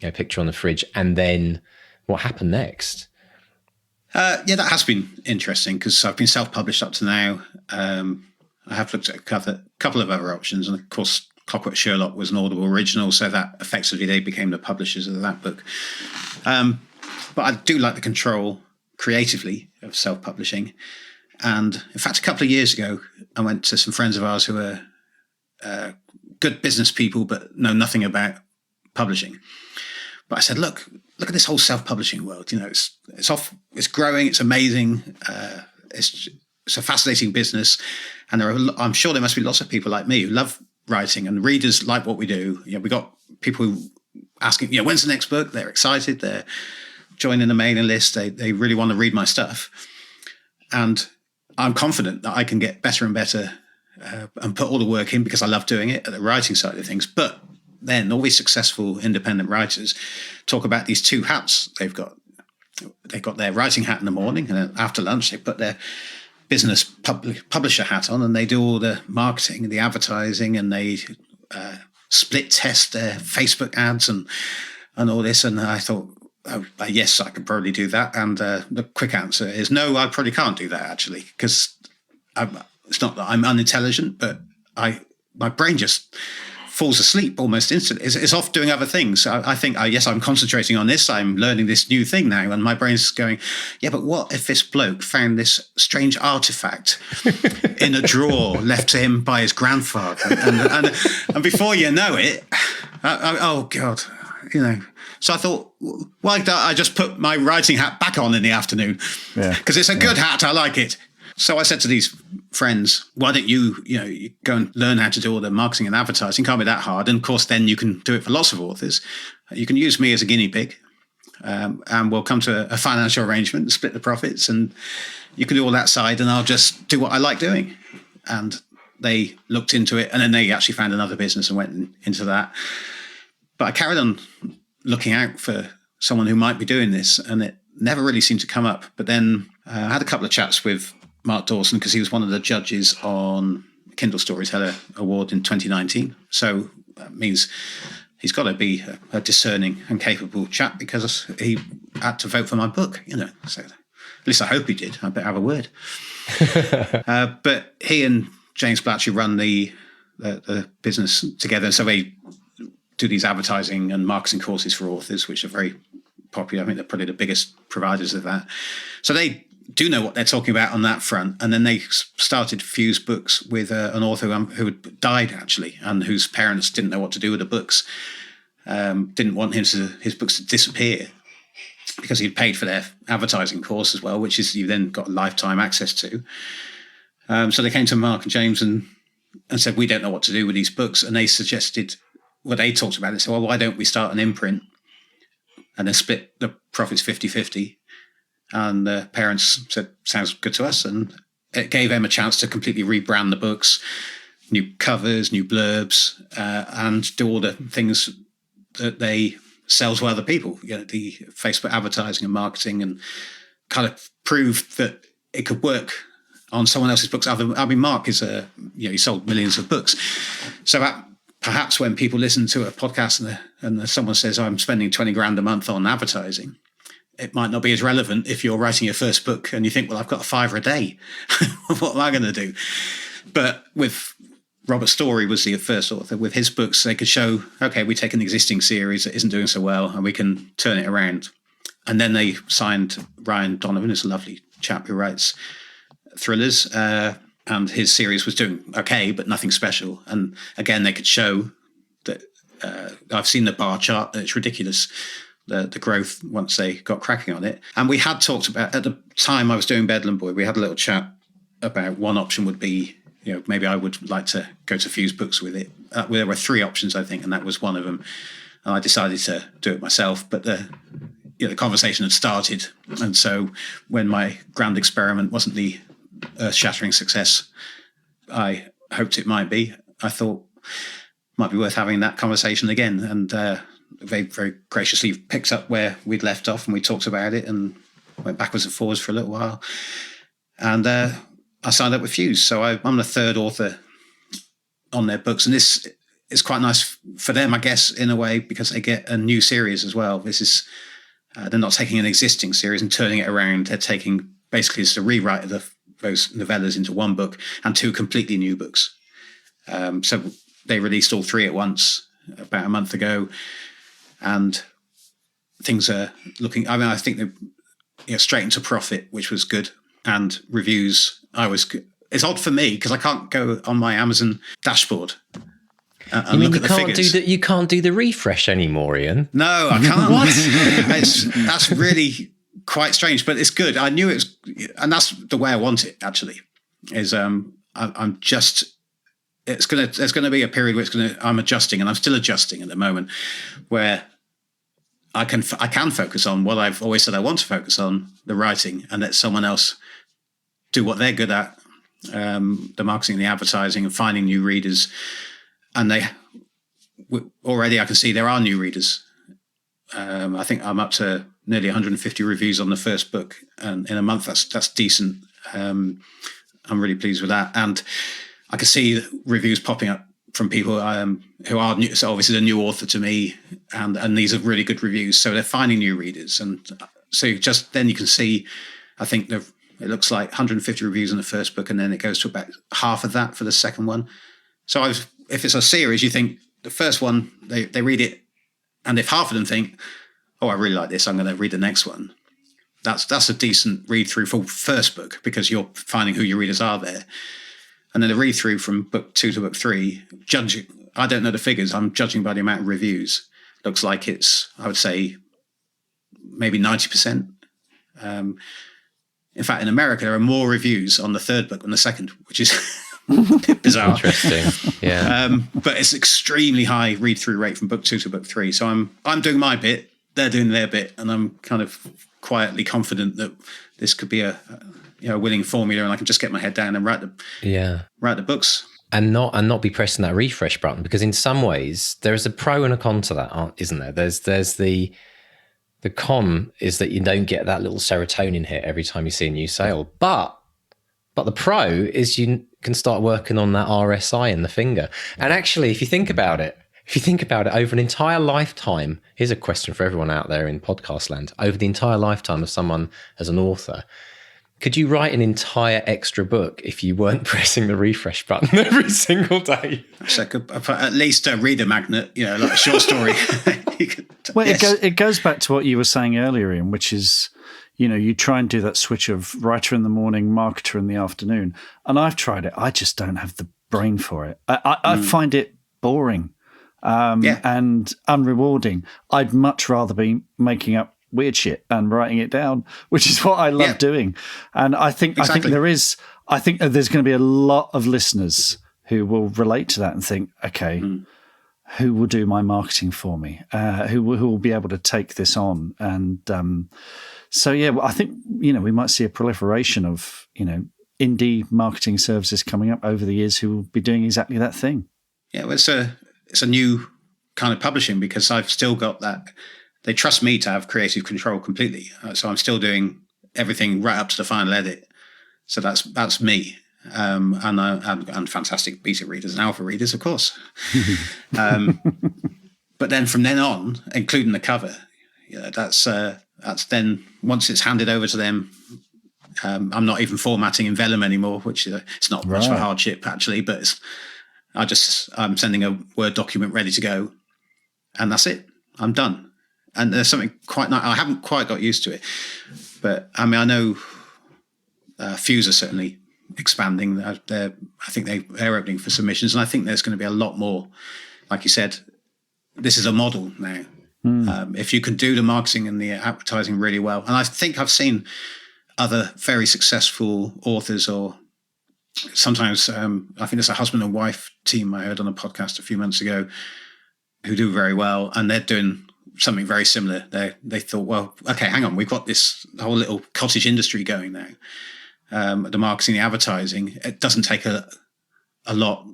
Picture on the Fridge, and then what happened next? Yeah, that has been interesting, because I've been self-published up to now. I have looked at a couple of other options, and of course Clockwork Sherlock was an Audible original, so that effectively they became the publishers of that book. But I do like the control creatively of self-publishing. And in fact, a couple of years ago, I went to some friends of ours who are good business people but know nothing about publishing. But I said, look at this whole self-publishing world. It's growing, it's amazing, it's a fascinating business, and I'm sure there must be lots of people like me who love writing, and readers like what we do. We got people who asking, when's the next book? They're excited, they're joining the mailing list, they really want to read my stuff, and I'm confident that I can get better and better and put all the work in, because I love doing it at the writing side of things. But then all these successful independent writers talk about these two hats they've got. They've got their writing hat in the morning, and then after lunch they put their business publisher hat on, and they do all the marketing and the advertising, and they split test their Facebook ads and all this. And I thought, yes, I could probably do that. And the quick answer is no, I probably can't do that, actually, because it's not that I'm unintelligent, but my brain just falls asleep almost instantly. It's off doing other things. I think, yes, I'm concentrating on this. I'm learning this new thing now. And my brain's going, yeah, but what if this bloke found this strange artifact in a drawer left to him by his grandfather? And before you know it, oh, God, So I thought, why don't I just put my writing hat back on in the afternoon? Because it's a good hat. I like it. So I said to these friends, why don't you go and learn how to do all the marketing and advertising? It can't be that hard. And of course, then you can do it for lots of authors. You can use me as a guinea pig, and we'll come to a financial arrangement and split the profits. And you can do all that side, and I'll just do what I like doing. And they looked into it, and then they actually found another business and went into that. But I carried on looking out for someone who might be doing this, and it never really seemed to come up. But then I had a couple of chats with Mark Dawson, because he was one of the judges on Kindle Storyteller Award in 2019. So that means he's got to be a discerning and capable chap, because he had to vote for my book, So at least I hope he did. I better have a word. But he and James Blatchy run the business together. So they do these advertising and marketing courses for authors, which are very popular. I think they're probably the biggest providers of that. So they do know what they're talking about on that front. And then they started Fuse Books with an author who had died, actually, and whose parents didn't know what to do with the books, didn't want his books to disappear, because he'd paid for their advertising course as well, which is you then got lifetime access to. So they came to Mark and James and said, we don't know what to do with these books. And they suggested, they talked about it. So, why don't we start an imprint and then split the profits 50-50? And the parents said, sounds good to us. And it gave them a chance to completely rebrand the books, new covers, new blurbs, and do all the things that they sell to other people, the Facebook advertising and marketing, and kind of prove that it could work on someone else's books. Mark is he sold millions of books. So that perhaps when people listen to a podcast and someone says, I'm spending 20 grand a month on advertising, it might not be as relevant if you're writing your first book and you think, well, I've got a $5 a day. What am I going to do? But with Robert Story was the first author. With his books, they could show, okay, we take an existing series that isn't doing so well and we can turn it around. And then they signed Ryan Donovan, who's a lovely chap who writes thrillers, and his series was doing okay, but nothing special. And again, they could show that I've seen the bar chart, and it's ridiculous, the growth once they got cracking on it. And we had talked about, at the time I was doing Bedlam Boy, we had a little chat about one option would be, maybe I would like to go to Fuse Books with it. There were 3 options, I think, and that was one of them. And I decided to do it myself, but the conversation had started. And so when my grand experiment wasn't the earth-shattering success I hoped it might be, I thought it might be worth having that conversation again. And they very graciously picked up where we'd left off, and we talked about it and went backwards and forwards for a little while. And I signed up with Fuse. So I'm the 3rd author on their books. And this is quite nice for them, I guess, in a way, because they get a new series as well. This is they're not taking an existing series and turning it around. They're taking, basically, it's a rewrite of those novellas into one book and 2 completely new books. So they released all 3 at once about a month ago, and things are looking, I think they're straight into profit, which was good. And reviews, it's odd for me because I can't go on my Amazon dashboard and look at the figures. You can't do the refresh anymore, Ian? No, I can't. What? That's really quite strange, but it's good. I knew it was, and that's the way I want it. Actually, is I'm just. There's going to be a period where I'm adjusting, and I'm still adjusting at the moment, where I can focus on what I've always said I want to focus on, the writing, and let someone else do what they're good at, the marketing, the advertising, and finding new readers. And already I can see there are new readers. I think I'm up to nearly 150 reviews on the first book, and in a month that's decent. I'm really pleased with that, and I can see reviews popping up from people who are new. So obviously, a new author to me, and these are really good reviews. So they're finding new readers, and so then you can see. I think it looks like 150 reviews in the first book, and then it goes to about half of that for the second one. So if it's a series, you think the first one they read it, and if half of them think, "Oh, I really like this, I'm going to read the next one," that's a decent read through for first book, because you're finding who your readers are there. And then a read through from book 2 to book 3, judging, I don't know the figures, I'm judging by the amount of reviews. Looks like it's, I would say, maybe 90%. In fact, in America, there are more reviews on the third book than the second, which is bizarre. Interesting, yeah. But it's extremely high read through rate from book 2 to book 3. So I'm doing my bit, they're doing their bit, and I'm kind of quietly confident that this could be a winning formula, and I can just get my head down and write the books. And not be pressing that refresh button, because in some ways there is a pro and a con to that, isn't there? There's the con is that you don't get that little serotonin hit every time you see a new sale, but the pro is you can start working on that RSI in the finger. And actually, if you think about it over an entire lifetime, here's a question for everyone out there in podcast land: over the entire lifetime of someone as an author, could you write an entire extra book if you weren't pressing the refresh button every single day? So at least a reader magnet, like a short story. Well, yes. It goes back to what you were saying earlier, Ian, which is, you try and do that switch of writer in the morning, marketer in the afternoon. And I've tried it. I just don't have the brain for it. I find it boring and unrewarding. I'd much rather be making up weird shit and writing it down, which is what I love doing. And I think there's going to be a lot of listeners who will relate to that and think, okay, who will do my marketing for me? Who will be able to take this on? And I think, we might see a proliferation of, indie marketing services coming up over the years who will be doing exactly that thing. Yeah, well, it's a new kind of publishing, because I've still got that. They trust me to have creative control completely. So I'm still doing everything right up to the final edit. So that's me. And fantastic beta readers and alpha readers, of course. But then from then on, including the cover, that's then, once it's handed over to them, I'm not even formatting in Vellum anymore, which it's not much of a hardship actually, but I'm sending a Word document ready to go, and that's it. I'm done. And there's something quite nice. I haven't quite got used to it, but I mean, I know Fuse are certainly expanding. I think they're opening for submissions, and I think there's going to be a lot more. Like you said, this is a model now. If you can do the marketing and the advertising really well, and I think I've seen other very successful authors, or sometimes I think it's a husband and wife team I heard on a podcast a few months ago who do very well, and they're doing something very similar. They thought, well, okay, hang on, we've got this whole little cottage industry going now. The marketing, the advertising, it doesn't take a lot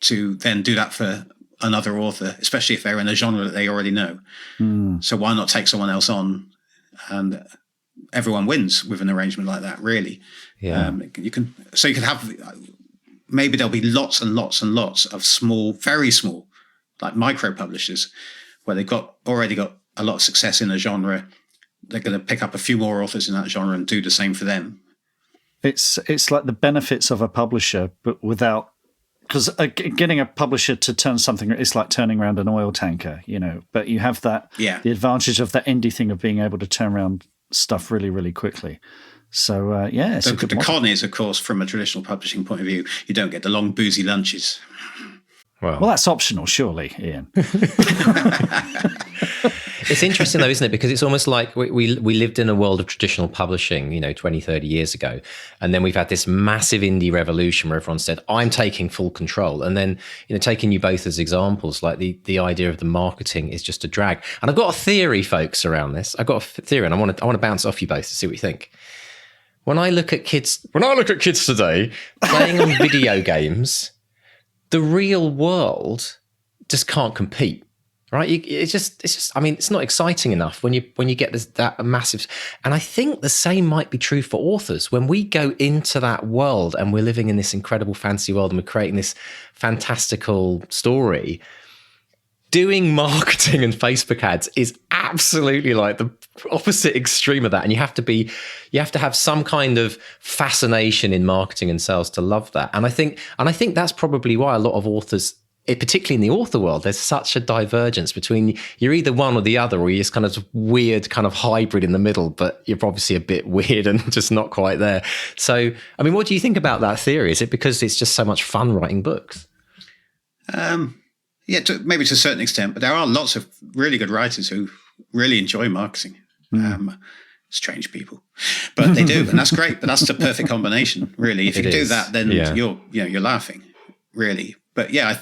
to then do that for another author, especially if they're in a genre that they already know. So why not take someone else on, and everyone wins with an arrangement like that, really. Yeah. You can have, maybe there'll be lots and lots and lots of small, very small, like micro publishers where they've already got a lot of success in a genre. They're going to pick up a few more authors in that genre and do the same for them. It's like the benefits of a publisher, but without, because getting a publisher to turn something, it's like turning around an oil tanker, but you have that, the advantage of that indie thing of being able to turn around stuff really, really quickly. So, it's a good the con is, of course, from a traditional publishing point of view, you don't get the long boozy lunches. Well, that's optional, surely, Ian. It's interesting, though, isn't it? Because it's almost like we lived in a world of traditional publishing, 20, 30 years ago. And then we've had this massive indie revolution where everyone said, I'm taking full control. And then, taking you both as examples, like the idea of the marketing is just a drag. And I've got a theory, folks, around this. I've got a theory, and I want to bounce off you both to see what you think. When I look at kids today playing on video games, the real world just can't compete, right? It's just. I mean, it's not exciting enough when you get that massive. And I think the same might be true for authors. When we go into that world and we're living in this incredible fantasy world and we're creating this fantastical story, doing marketing and Facebook ads is absolutely like the opposite extreme of that. And you have to have some kind of fascination in marketing and sales to love that. And I think that's probably why a lot of authors, particularly in the author world, there's such a divergence between you're either one or the other, or you're just kind of weird kind of hybrid in the middle, but you're obviously a bit weird and just not quite there. So, I mean, what do you think about that theory? Is it because it's just so much fun writing books? Yeah, maybe to a certain extent, but there are lots of really good writers who really enjoy marketing. Strange people, but they do, and that's great. But that's the perfect combination, really. If you do that, then you're laughing, really. But yeah,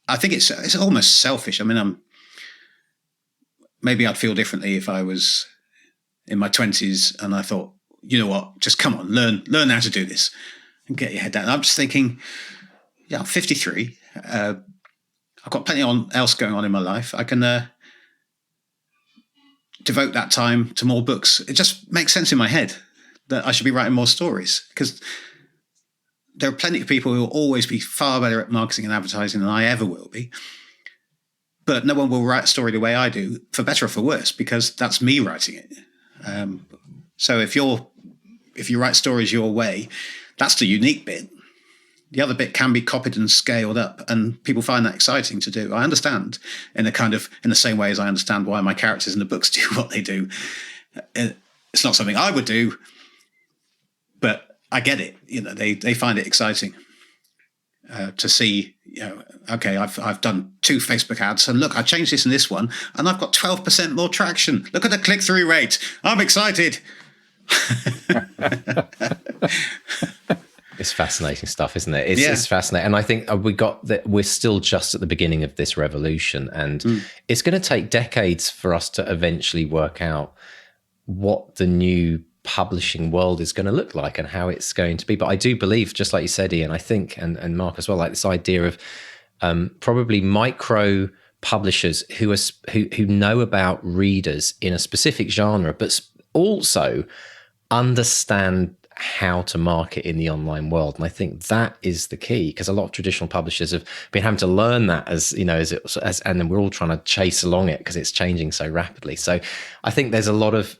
I think it's almost selfish. I mean, maybe I'd feel differently if I was in my 20s and I thought, you know what, just come on, learn how to do this and get your head down. I'm just thinking, I'm 53. I've got plenty else going on in my life. I can devote that time to more books. It just makes sense in my head that I should be writing more stories, because there are plenty of people who will always be far better at marketing and advertising than I ever will be. But no one will write a story the way I do, for better or for worse, because that's me writing it. So if you write stories your way, that's the unique bit. The other bit can be copied and scaled up, and people find that exciting to do. I understand in the same way as I understand why my characters in the books do what they do. It's not something I would do, but I get it. They find it exciting to see, okay, I've done 2 Facebook ads, and look, I changed this and this one, and I've got 12% more traction. Look at the click-through rate. I'm excited. It's fascinating stuff, isn't it? It's fascinating. And I think we're still just at the beginning of this revolution, and it's going to take decades for us to eventually work out what the new publishing world is going to look like and how it's going to be. But I do believe, just like you said, Ian, I think, and Mark as well, like this idea of probably micro publishers who know about readers in a specific genre, but also understand how to market in the online world. And I think that is the key, because a lot of traditional publishers have been having to learn that and then we're all trying to chase along it because it's changing so rapidly. So I think there's a lot of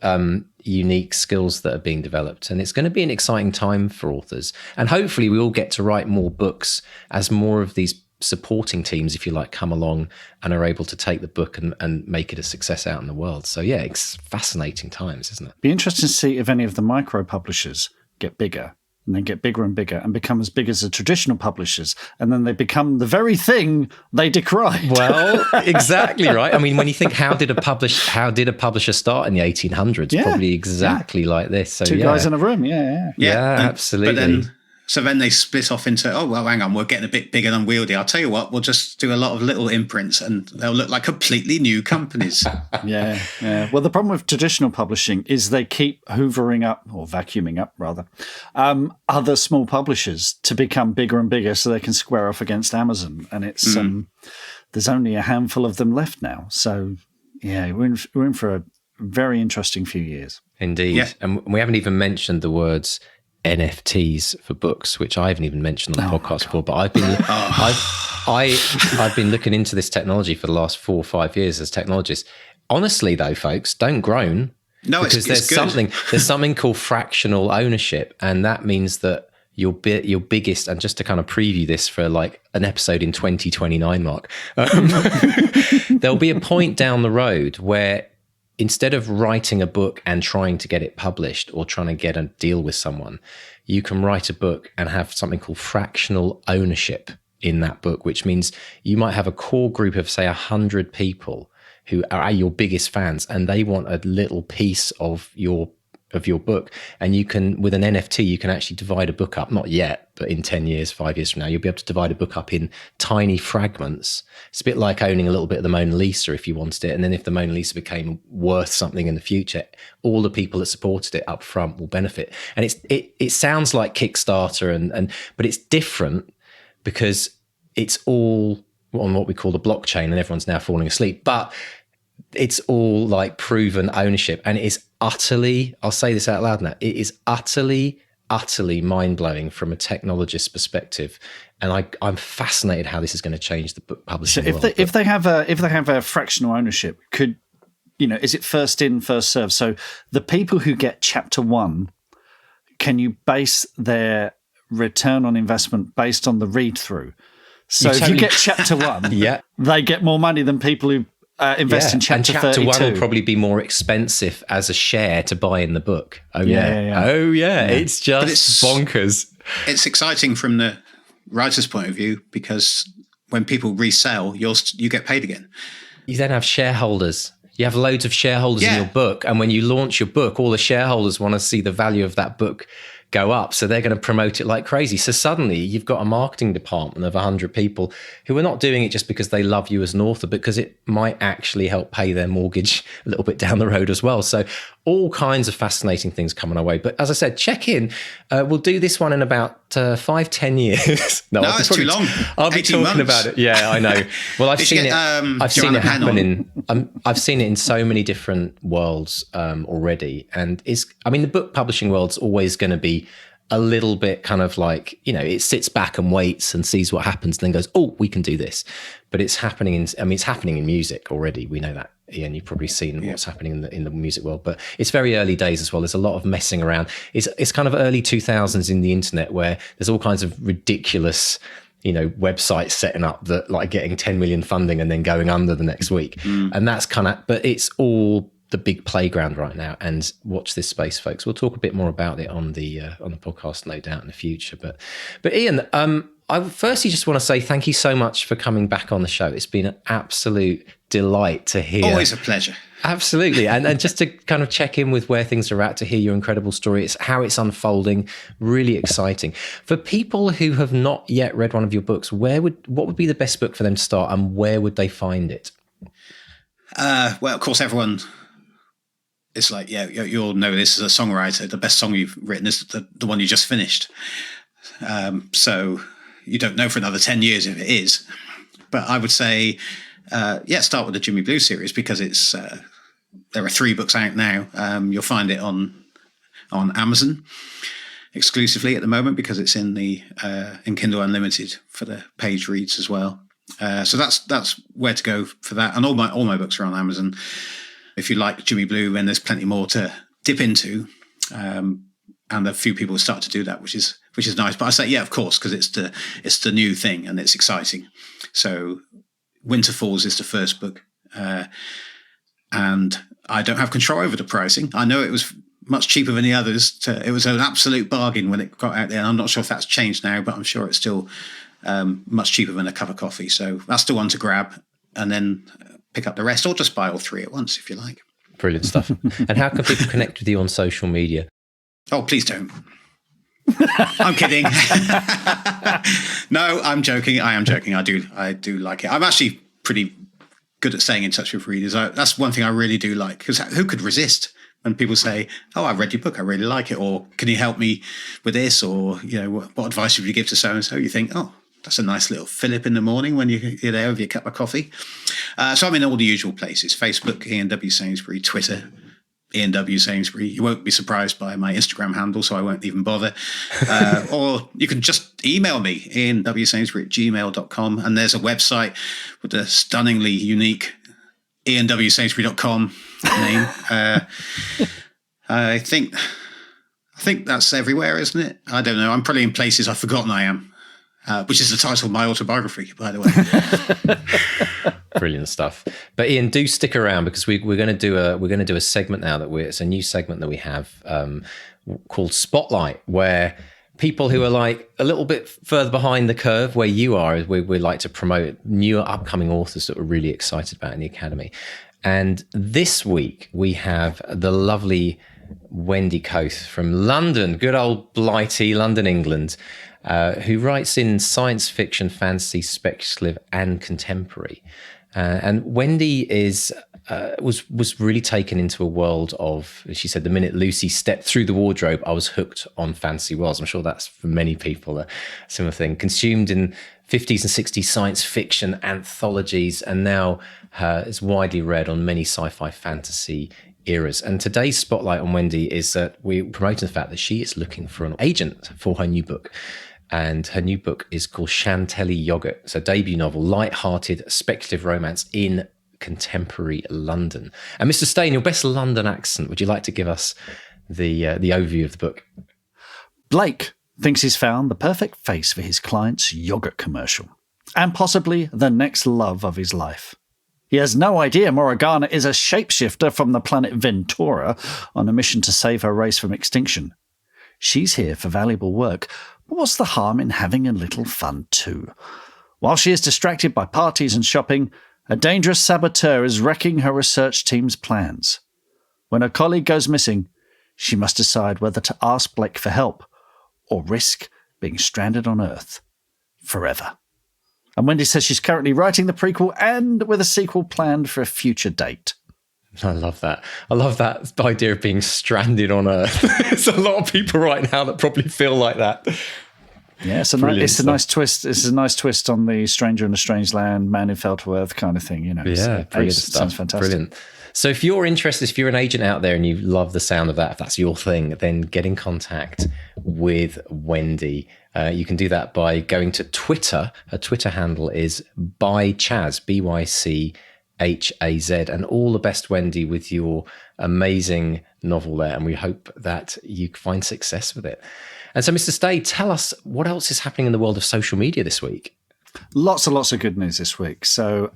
unique skills that are being developed, and it's going to be an exciting time for authors. And hopefully we all get to write more books as more of these supporting teams, if you like, come along and are able to take the book and make it a success out in the world. So yeah, it's fascinating times, isn't it? Be interesting to see if any of the micro publishers get bigger and then get bigger and bigger and become as big as the traditional publishers, and then they become the very thing they decried. Well, exactly right. I mean, when you think how did a publisher start in the 1800s? Yeah, probably exactly like this. So Two guys in a room. Yeah. Absolutely. But then they split off into, oh, well, hang on, we're getting a bit big and unwieldy. I'll tell you what, we'll just do a lot of little imprints and they'll look like completely new companies. Yeah. Well, the problem with traditional publishing is they keep hoovering up, or vacuuming up rather, other small publishers to become bigger and bigger so they can square off against Amazon. And it's there's only a handful of them left now. So, yeah, we're in for a very interesting few years. Indeed. Yeah. And we haven't even mentioned the words NFTs for books, which I haven't even mentioned on the podcast before, but I've been looking into this technology for the last 4 or 5 years as technologist. Honestly though, folks, don't groan. No, because it's good. There's something called fractional ownership, and that means that your biggest, and just to kind of preview this for like an episode in 2029, Mark, there'll be a point down the road where instead of writing a book and trying to get it published or trying to get a deal with someone, you can write a book and have something called fractional ownership in that book, which means you might have a core group of, say, 100 people who are your biggest fans, and they want a little piece of your book. And you can, with an NFT, you can actually divide a book up, not yet, but in 10 years, 5 years from now, you'll be able to divide a book up in tiny fragments. It's a bit like owning a little bit of the Mona Lisa if you wanted it. And then if the Mona Lisa became worth something in the future, all the people that supported it up front will benefit. And it sounds like Kickstarter, but it's different because it's all on what we call the blockchain, and everyone's now falling asleep. But it's all like proven ownership, and it is utterly, I'll say this out loud now, it is utterly mind-blowing from a technologist's perspective. And I'm fascinated how this is going to change the book publishing world. If they have a fractional ownership, is it first in, first served? So the people who get chapter 1, can you base their return on investment based on the read through? So if you get chapter 1, they get more money than people who invest in chapter 32. And chapter 1 will probably be more expensive as a share to buy in the book. Oh yeah. It's just bonkers. It's exciting from the writer's point of view, because when people resell, you get paid again. You then have shareholders. You have loads of shareholders in your book, and when you launch your book, all the shareholders want to see the value of that book go up, so they're going to promote it like crazy. So suddenly you've got a marketing department of 100 people who are not doing it just because they love you as an author, because it might actually help pay their mortgage a little bit down the road as well. So all kinds of fascinating things coming our way. But as I said, check in. We'll do this one in about 5-10 years. No, it's too long. I'll be talking months. about it. Yeah, I know. Well, I've seen it happen I've seen it in so many different worlds already. And the book publishing world's always going to be a little bit kind of like, it sits back and waits and sees what happens and then goes, oh, we can do this. But it's happening it's happening in music already. We know that, Ian. You've probably seen what's happening in the music world, but it's very early days as well. There's a lot of messing around. It's kind of early 2000s in the internet, where there's all kinds of ridiculous, websites setting up that like getting 10 million funding and then going under the next week. And that's but it's all the big playground right now. And watch this space, folks. We'll talk a bit more about it on the podcast, no doubt, in the future. But Ian, I firstly just want to say thank you so much for coming back on the show. It's been an absolute delight to hear. Always a pleasure. Absolutely. And just to kind of check in with where things are at, to hear your incredible story, it's how it's unfolding, really exciting. For people who have not yet read one of your books, what would be the best book for them to start, and where would they find it? Well, of course, everyone, it's like, you all know this as a songwriter. The best song you've written is the one you just finished. So you don't know for another 10 years if it is. But I would say, start with the Jimmy Blue series, because it's there are 3 books out now. You'll find it on Amazon exclusively at the moment, because it's in Kindle Unlimited for the page reads as well. So that's where to go for that. And all my books are on Amazon. If you like Jimmy Blue, then there's plenty more to dip into. and a few people start to do that, which is nice. But I say, yeah, of course, because it's the new thing and it's exciting. So Winter Falls is the first book, and I don't have control over the pricing. I know it was much cheaper than the others. It was an absolute bargain when it got out there. And I'm not sure if that's changed now, but I'm sure it's still much cheaper than a cup of coffee. So that's the one to grab, and then pick up the rest, or just buy all three at once if you like. Brilliant stuff. And how can people connect with you on social media? Oh, please don't. I'm kidding. No, I'm joking. I am joking. I do like it. I'm actually pretty good at staying in touch with readers. That's one thing I really do like, because who could resist when people say, "Oh, I read your book. I really like it," or "Can you help me with this?" or what advice would you give to so and so? You think, "Oh, that's a nice little fillip in the morning when you're there with your cup of coffee." So I'm in all the usual places: Facebook, Ian W. Sainsbury; Twitter, Ian W. Sainsbury. You won't be surprised by my Instagram handle, so I won't even bother. Or you can just email me, ianwsainsbury@gmail.com. And there's a website with a stunningly unique ianwsainsbury.com name. I think that's everywhere, isn't it? I don't know. I'm probably in places I've forgotten I am. Which is the title of my autobiography, by the way. Brilliant stuff. But Ian, do stick around, because we're going to do a segment now it's a new segment that we have called Spotlight, where people who are like a little bit further behind the curve where you are, we like to promote new upcoming authors that we're really excited about in the Academy. And this week we have the lovely Wendy Coath from London, good old Blighty, London, England, who writes in science fiction, fantasy, speculative, and contemporary. And Wendy was really taken into a world of, she said, the minute Lucy stepped through the wardrobe, I was hooked on fantasy worlds. I'm sure that's for many people a similar thing. Consumed in 50s and 60s science fiction anthologies, and now is widely read on many sci-fi fantasy eras. And today's spotlight on Wendy is that we're promoting the fact that she is looking for an agent for her new book. And her new book is called Chantilly Yogurt. It's a debut novel, light-hearted, speculative romance in contemporary London. And Mr. Stay, in your best London accent, would you like to give us the overview of the book? Blake thinks he's found the perfect face for his client's yogurt commercial, and possibly the next love of his life. He has no idea Moragana is a shapeshifter from the planet Ventura on a mission to save her race from extinction. She's here for valuable work, but what's the harm in having a little fun too? While she is distracted by parties and shopping, a dangerous saboteur is wrecking her research team's plans. When her colleague goes missing, she must decide whether to ask Blake for help or risk being stranded on Earth forever. And Wendy says she's currently writing the prequel and with a sequel planned for a future date. I love that. I love that idea of being stranded on Earth. There's a lot of people right now that probably feel like that. Yeah, it's a nice twist. It's a nice twist on the stranger in a strange land, man who fell to Earth kind of thing. Yeah, brilliant stuff. Sounds fantastic. Brilliant. So if you're interested, if you're an agent out there and you love the sound of that, if that's your thing, then get in contact with Wendy. You can do that by going to Twitter. Her Twitter handle is bychaz, BYCHAZ. And all the best, Wendy, with your amazing novel there. And we hope that you find success with it. And so, Mr. Stay, tell us what else is happening in the world of social media this week. Lots and lots of good news this week. So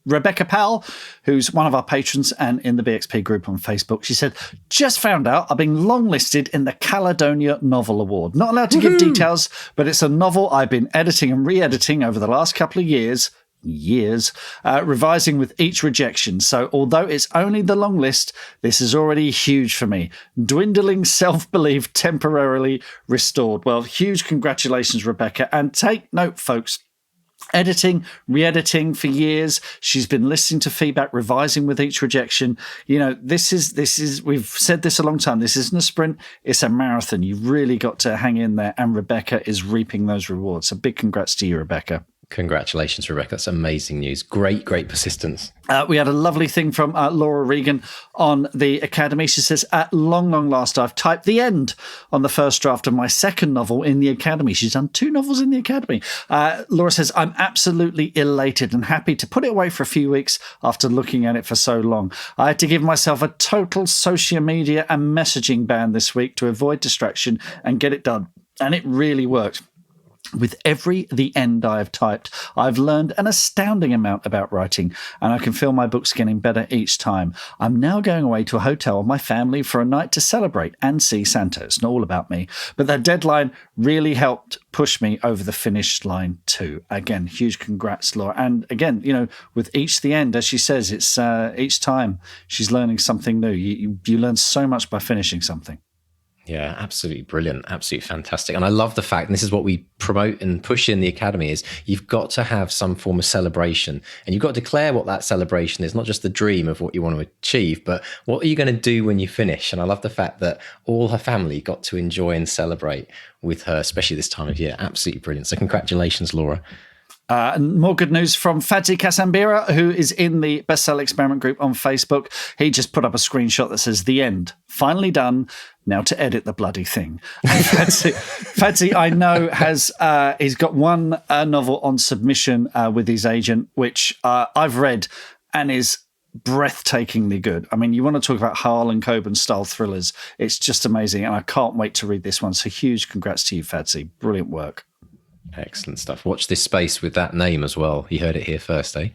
Rebecca Powell, who's one of our patrons and in the BXP group on Facebook, she said, just found out I've been longlisted in the Caledonia Novel Award. Not allowed to give details, but it's a novel I've been editing and re-editing over the last couple of years, revising with each rejection. So although it's only the long list, this is already huge for me. Dwindling self-belief temporarily restored. Well, huge congratulations, Rebecca. And take note, folks. Editing, re-editing for years. She's been listening to feedback, revising with each rejection. This is, we've said this a long time. This isn't a sprint. It's a marathon. You've really got to hang in there. And Rebecca is reaping those rewards. So big congrats to you, Rebecca. Congratulations, Rebecca. That's amazing news. Great persistence. We had a lovely thing from Laura Regan on the Academy. She says, at long last, I've typed the end on the first draft of my second novel in the Academy. She's done 2 novels in the Academy. Laura says, I'm absolutely elated and happy to put it away for a few weeks after looking at it for so long. I had to give myself a total social media and messaging ban this week to avoid distraction and get it done. And it really worked. With the end I have typed, I've learned an astounding amount about writing, and I can feel my books getting better each time. I'm now going away to a hotel with my family for a night to celebrate and see Santa. It's not all about me, but that deadline really helped push me over the finish line too. Again, huge congrats, Laura. And again, with each the end, as she says, it's each time she's learning something new. You learn so much by finishing something. Yeah, absolutely brilliant. Absolutely fantastic. And I love the fact, and this is what we promote and push in the Academy, is you've got to have some form of celebration, and you've got to declare what that celebration is, not just the dream of what you want to achieve, but what are you going to do when you finish? And I love the fact that all her family got to enjoy and celebrate with her, especially this time of year. Absolutely brilliant. So congratulations, Laura. And more good news from Fadzi Kasambira, who is in the Bestseller Experiment group on Facebook. He just put up a screenshot that says, the end, finally done, now to edit the bloody thing. Fadzi, I know, he's got one novel on submission with his agent, which I've read and is breathtakingly good. I mean, you want to talk about Harlan Coben style thrillers. It's just amazing. And I can't wait to read this one. So huge congrats to you, Fadzi. Brilliant work. Excellent stuff. Watch this space with that name as well. You heard it here first, eh?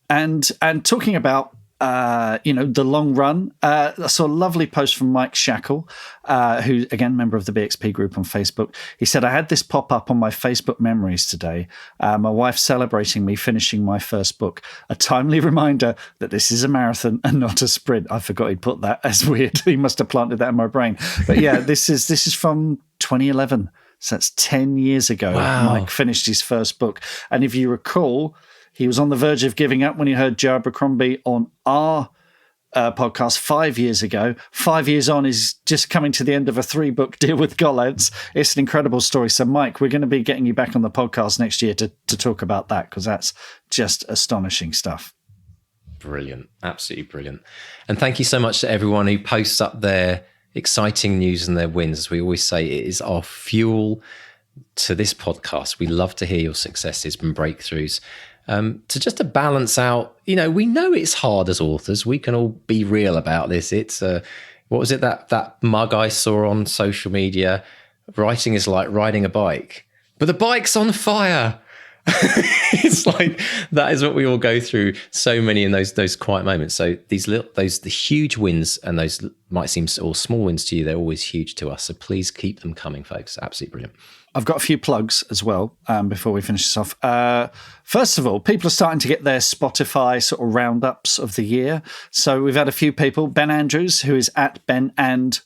And talking about the long run, I saw a lovely post from Mike Shackle, who, again, member of the BXP group on Facebook. He said, I had this pop up on my Facebook memories today. My wife celebrating me finishing my first book. A timely reminder that this is a marathon and not a sprint. I forgot he'd put that as weird. He must have planted that in my brain. But yeah, this is from 2011. So that's 10 years ago. Wow. Mike finished his first book. And if you recall, he was on the verge of giving up when he heard Joe Abercrombie on our podcast 5 years ago. 5 years on, he's just coming to the end of a 3-book deal with Gollancz. It's an incredible story. So, Mike, we're going to be getting you back on the podcast next year to talk about that, because that's just astonishing stuff. Brilliant. Absolutely brilliant. And thank you so much to everyone who posts up their exciting news and their wins. As we always say, it is our fuel to this podcast. We love to hear your successes and breakthroughs. To balance out, we know it's hard as authors. We can all be real about this. It's what was it that mug I saw on social media? Writing is like riding a bike, but the bike's on fire. It's like that is what we all go through. So many in those quiet moments. So the huge wins, and those might seem all small wins to you, they're always huge to us. So please keep them coming, folks. Absolutely brilliant. I've got a few plugs as well before we finish this off. First of all, people are starting to get their Spotify sort of roundups of the year. So we've had a few people. Ben Andrews, who is at Ben_Ruse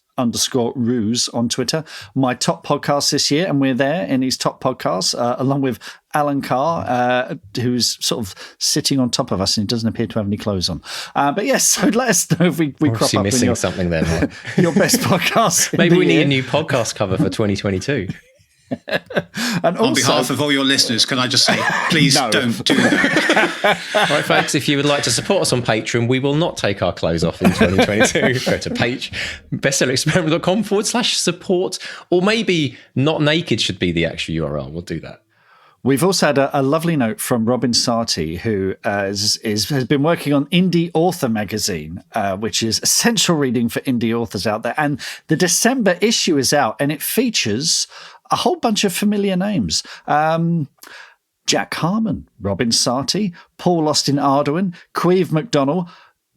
on Twitter, my top podcast this year, and we're there in his top podcasts, along with Alan Carr, who's sort of sitting on top of us, and he doesn't appear to have any clothes on. But yes, so let us know if we crop up missing something there, Mark. Your best podcast. Maybe we need a new podcast cover for 2022. And also, on behalf of all your listeners, can I just say, please don't do that. Right, folks, if you would like to support us on Patreon, we will not take our clothes off in 2022. Go to bestsellerexperimentcom/support, or maybe not naked should be the actual URL. We'll do that. We've also had a lovely note from Robin Sarti, who has been working on Indie Author magazine, which is essential reading for indie authors out there. And the December issue is out, and it features a whole bunch of familiar names. Jack Harmon, Robin Sarti, Paul Austin Arduin, Queve McDonnell,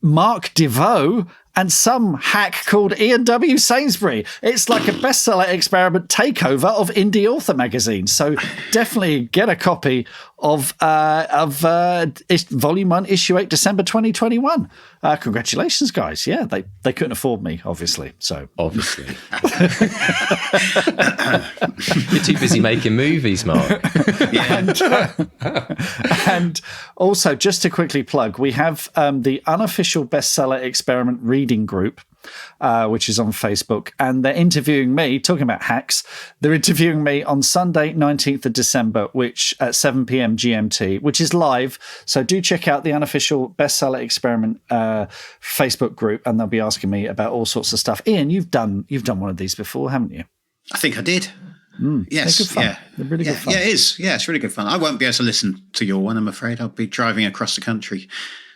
Mark DeVoe, and some hack called Ian W. Sainsbury. It's like a bestseller experiment takeover of Indie Author magazine. So definitely get a copy of Volume 1, Issue 8, December 2021. Congratulations, guys. Yeah, they couldn't afford me, obviously. So obviously. You're too busy making movies, Mark. Yeah. And also, just to quickly plug, we have the unofficial bestseller experiment reading group, which is on Facebook. And they're interviewing me, talking about hacks. They're interviewing me on Sunday, 19th of December, which at 7 p.m. GMT, which is live. So do check out the unofficial Bestseller Experiment Facebook group, and they'll be asking me about all sorts of stuff. Ian, you've done one of these before, haven't you? I think I did. Yes, they're good fun. yeah. They're really good fun. Yeah, it is. Yeah, it's really good fun. I won't be able to listen to your one, I'm afraid. I'll be driving across the country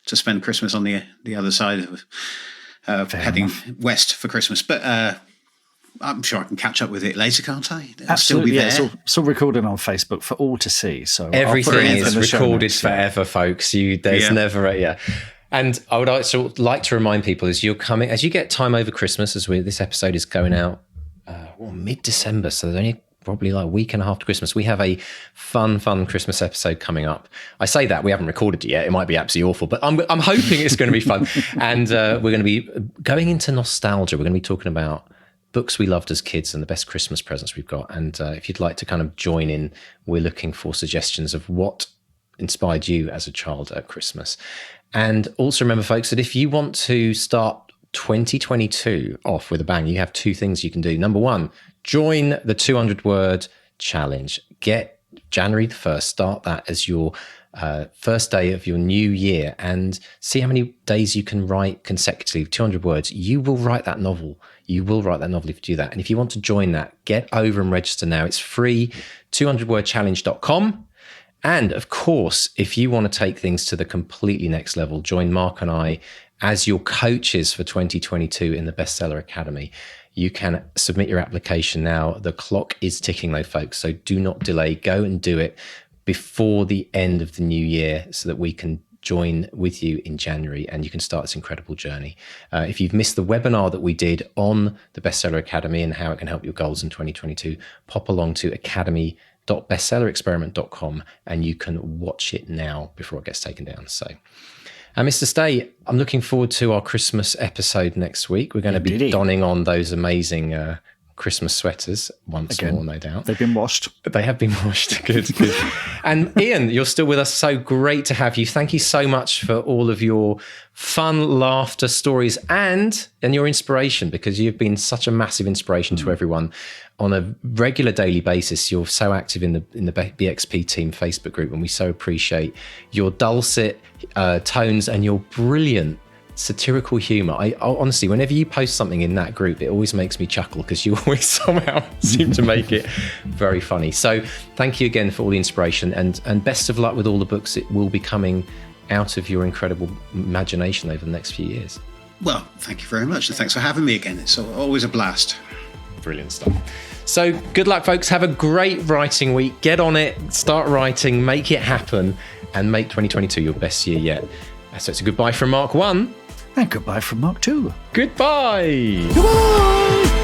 to spend Christmas on the other side of heading west for Christmas. But I'm sure I can catch up with it later, can't I? It'll Absolutely, still be there. It's all recorded on Facebook for all to see. So everything is recorded forever, folks. There's never a And I would also like to remind people as you get time over Christmas, this episode is going out mid-December, so there's only probably like a week and a half to Christmas. We have a fun Christmas episode coming up. I say that we haven't recorded it yet. It might be absolutely awful, but I'm hoping it's going to be fun. And we're going to be going into nostalgia. We're going to be talking about books we loved as kids and the best Christmas presents we've got. And if you'd like to kind of join in, we're looking for suggestions of what inspired you as a child at Christmas. And also remember, folks, that if you want to start 2022 off with a bang, you have two things you can do. Number one, join the 200-word challenge. Get January the 1st, start that as your first day of your new year, and see how many days you can write consecutively, 200 words. You will write that novel. You will write that novel if you do that. And if you want to join that, get over and register now. It's free, 200wordchallenge.com. And of course, if you want to take things to the completely next level, join Mark and I as your coaches for 2022 in the Bestseller Academy. You can submit your application now. The clock is ticking though, folks, so do not delay. Go and do it before the end of the new year so that we can join with you in January and you can start this incredible journey. If you've missed the webinar that we did on the Bestseller Academy and how it can help your goals in 2022, pop along to academy.bestsellerexperimentcom and you can watch it now before it gets taken down. So, Mr. Stay, I'm looking forward to our Christmas episode next week. We're going to be donning on those amazing Christmas sweaters once more, no doubt. They've been washed. They have been washed. Good. And Ian, you're still with us. So great to have you. Thank you so much for all of your fun, laughter, stories, and your inspiration, because you've been such a massive inspiration to everyone on a regular daily basis. You're so active in the BXP team Facebook group, and we so appreciate your dulcet tones and your brilliant satirical humor. I honestly, whenever you post something in that group, it always makes me chuckle because you always somehow seem to make it very funny. So thank you again for all the inspiration, and best of luck with all the books that will be coming out of your incredible imagination over the next few years. Well, thank you very much, and thanks for having me again. It's always a blast. Brilliant stuff. So good luck, folks. Have a great writing week. Get on it, start writing, make it happen, and make 2022 your best year yet. So it's a goodbye from Mark 1. And goodbye from Mark 2. Goodbye. Goodbye.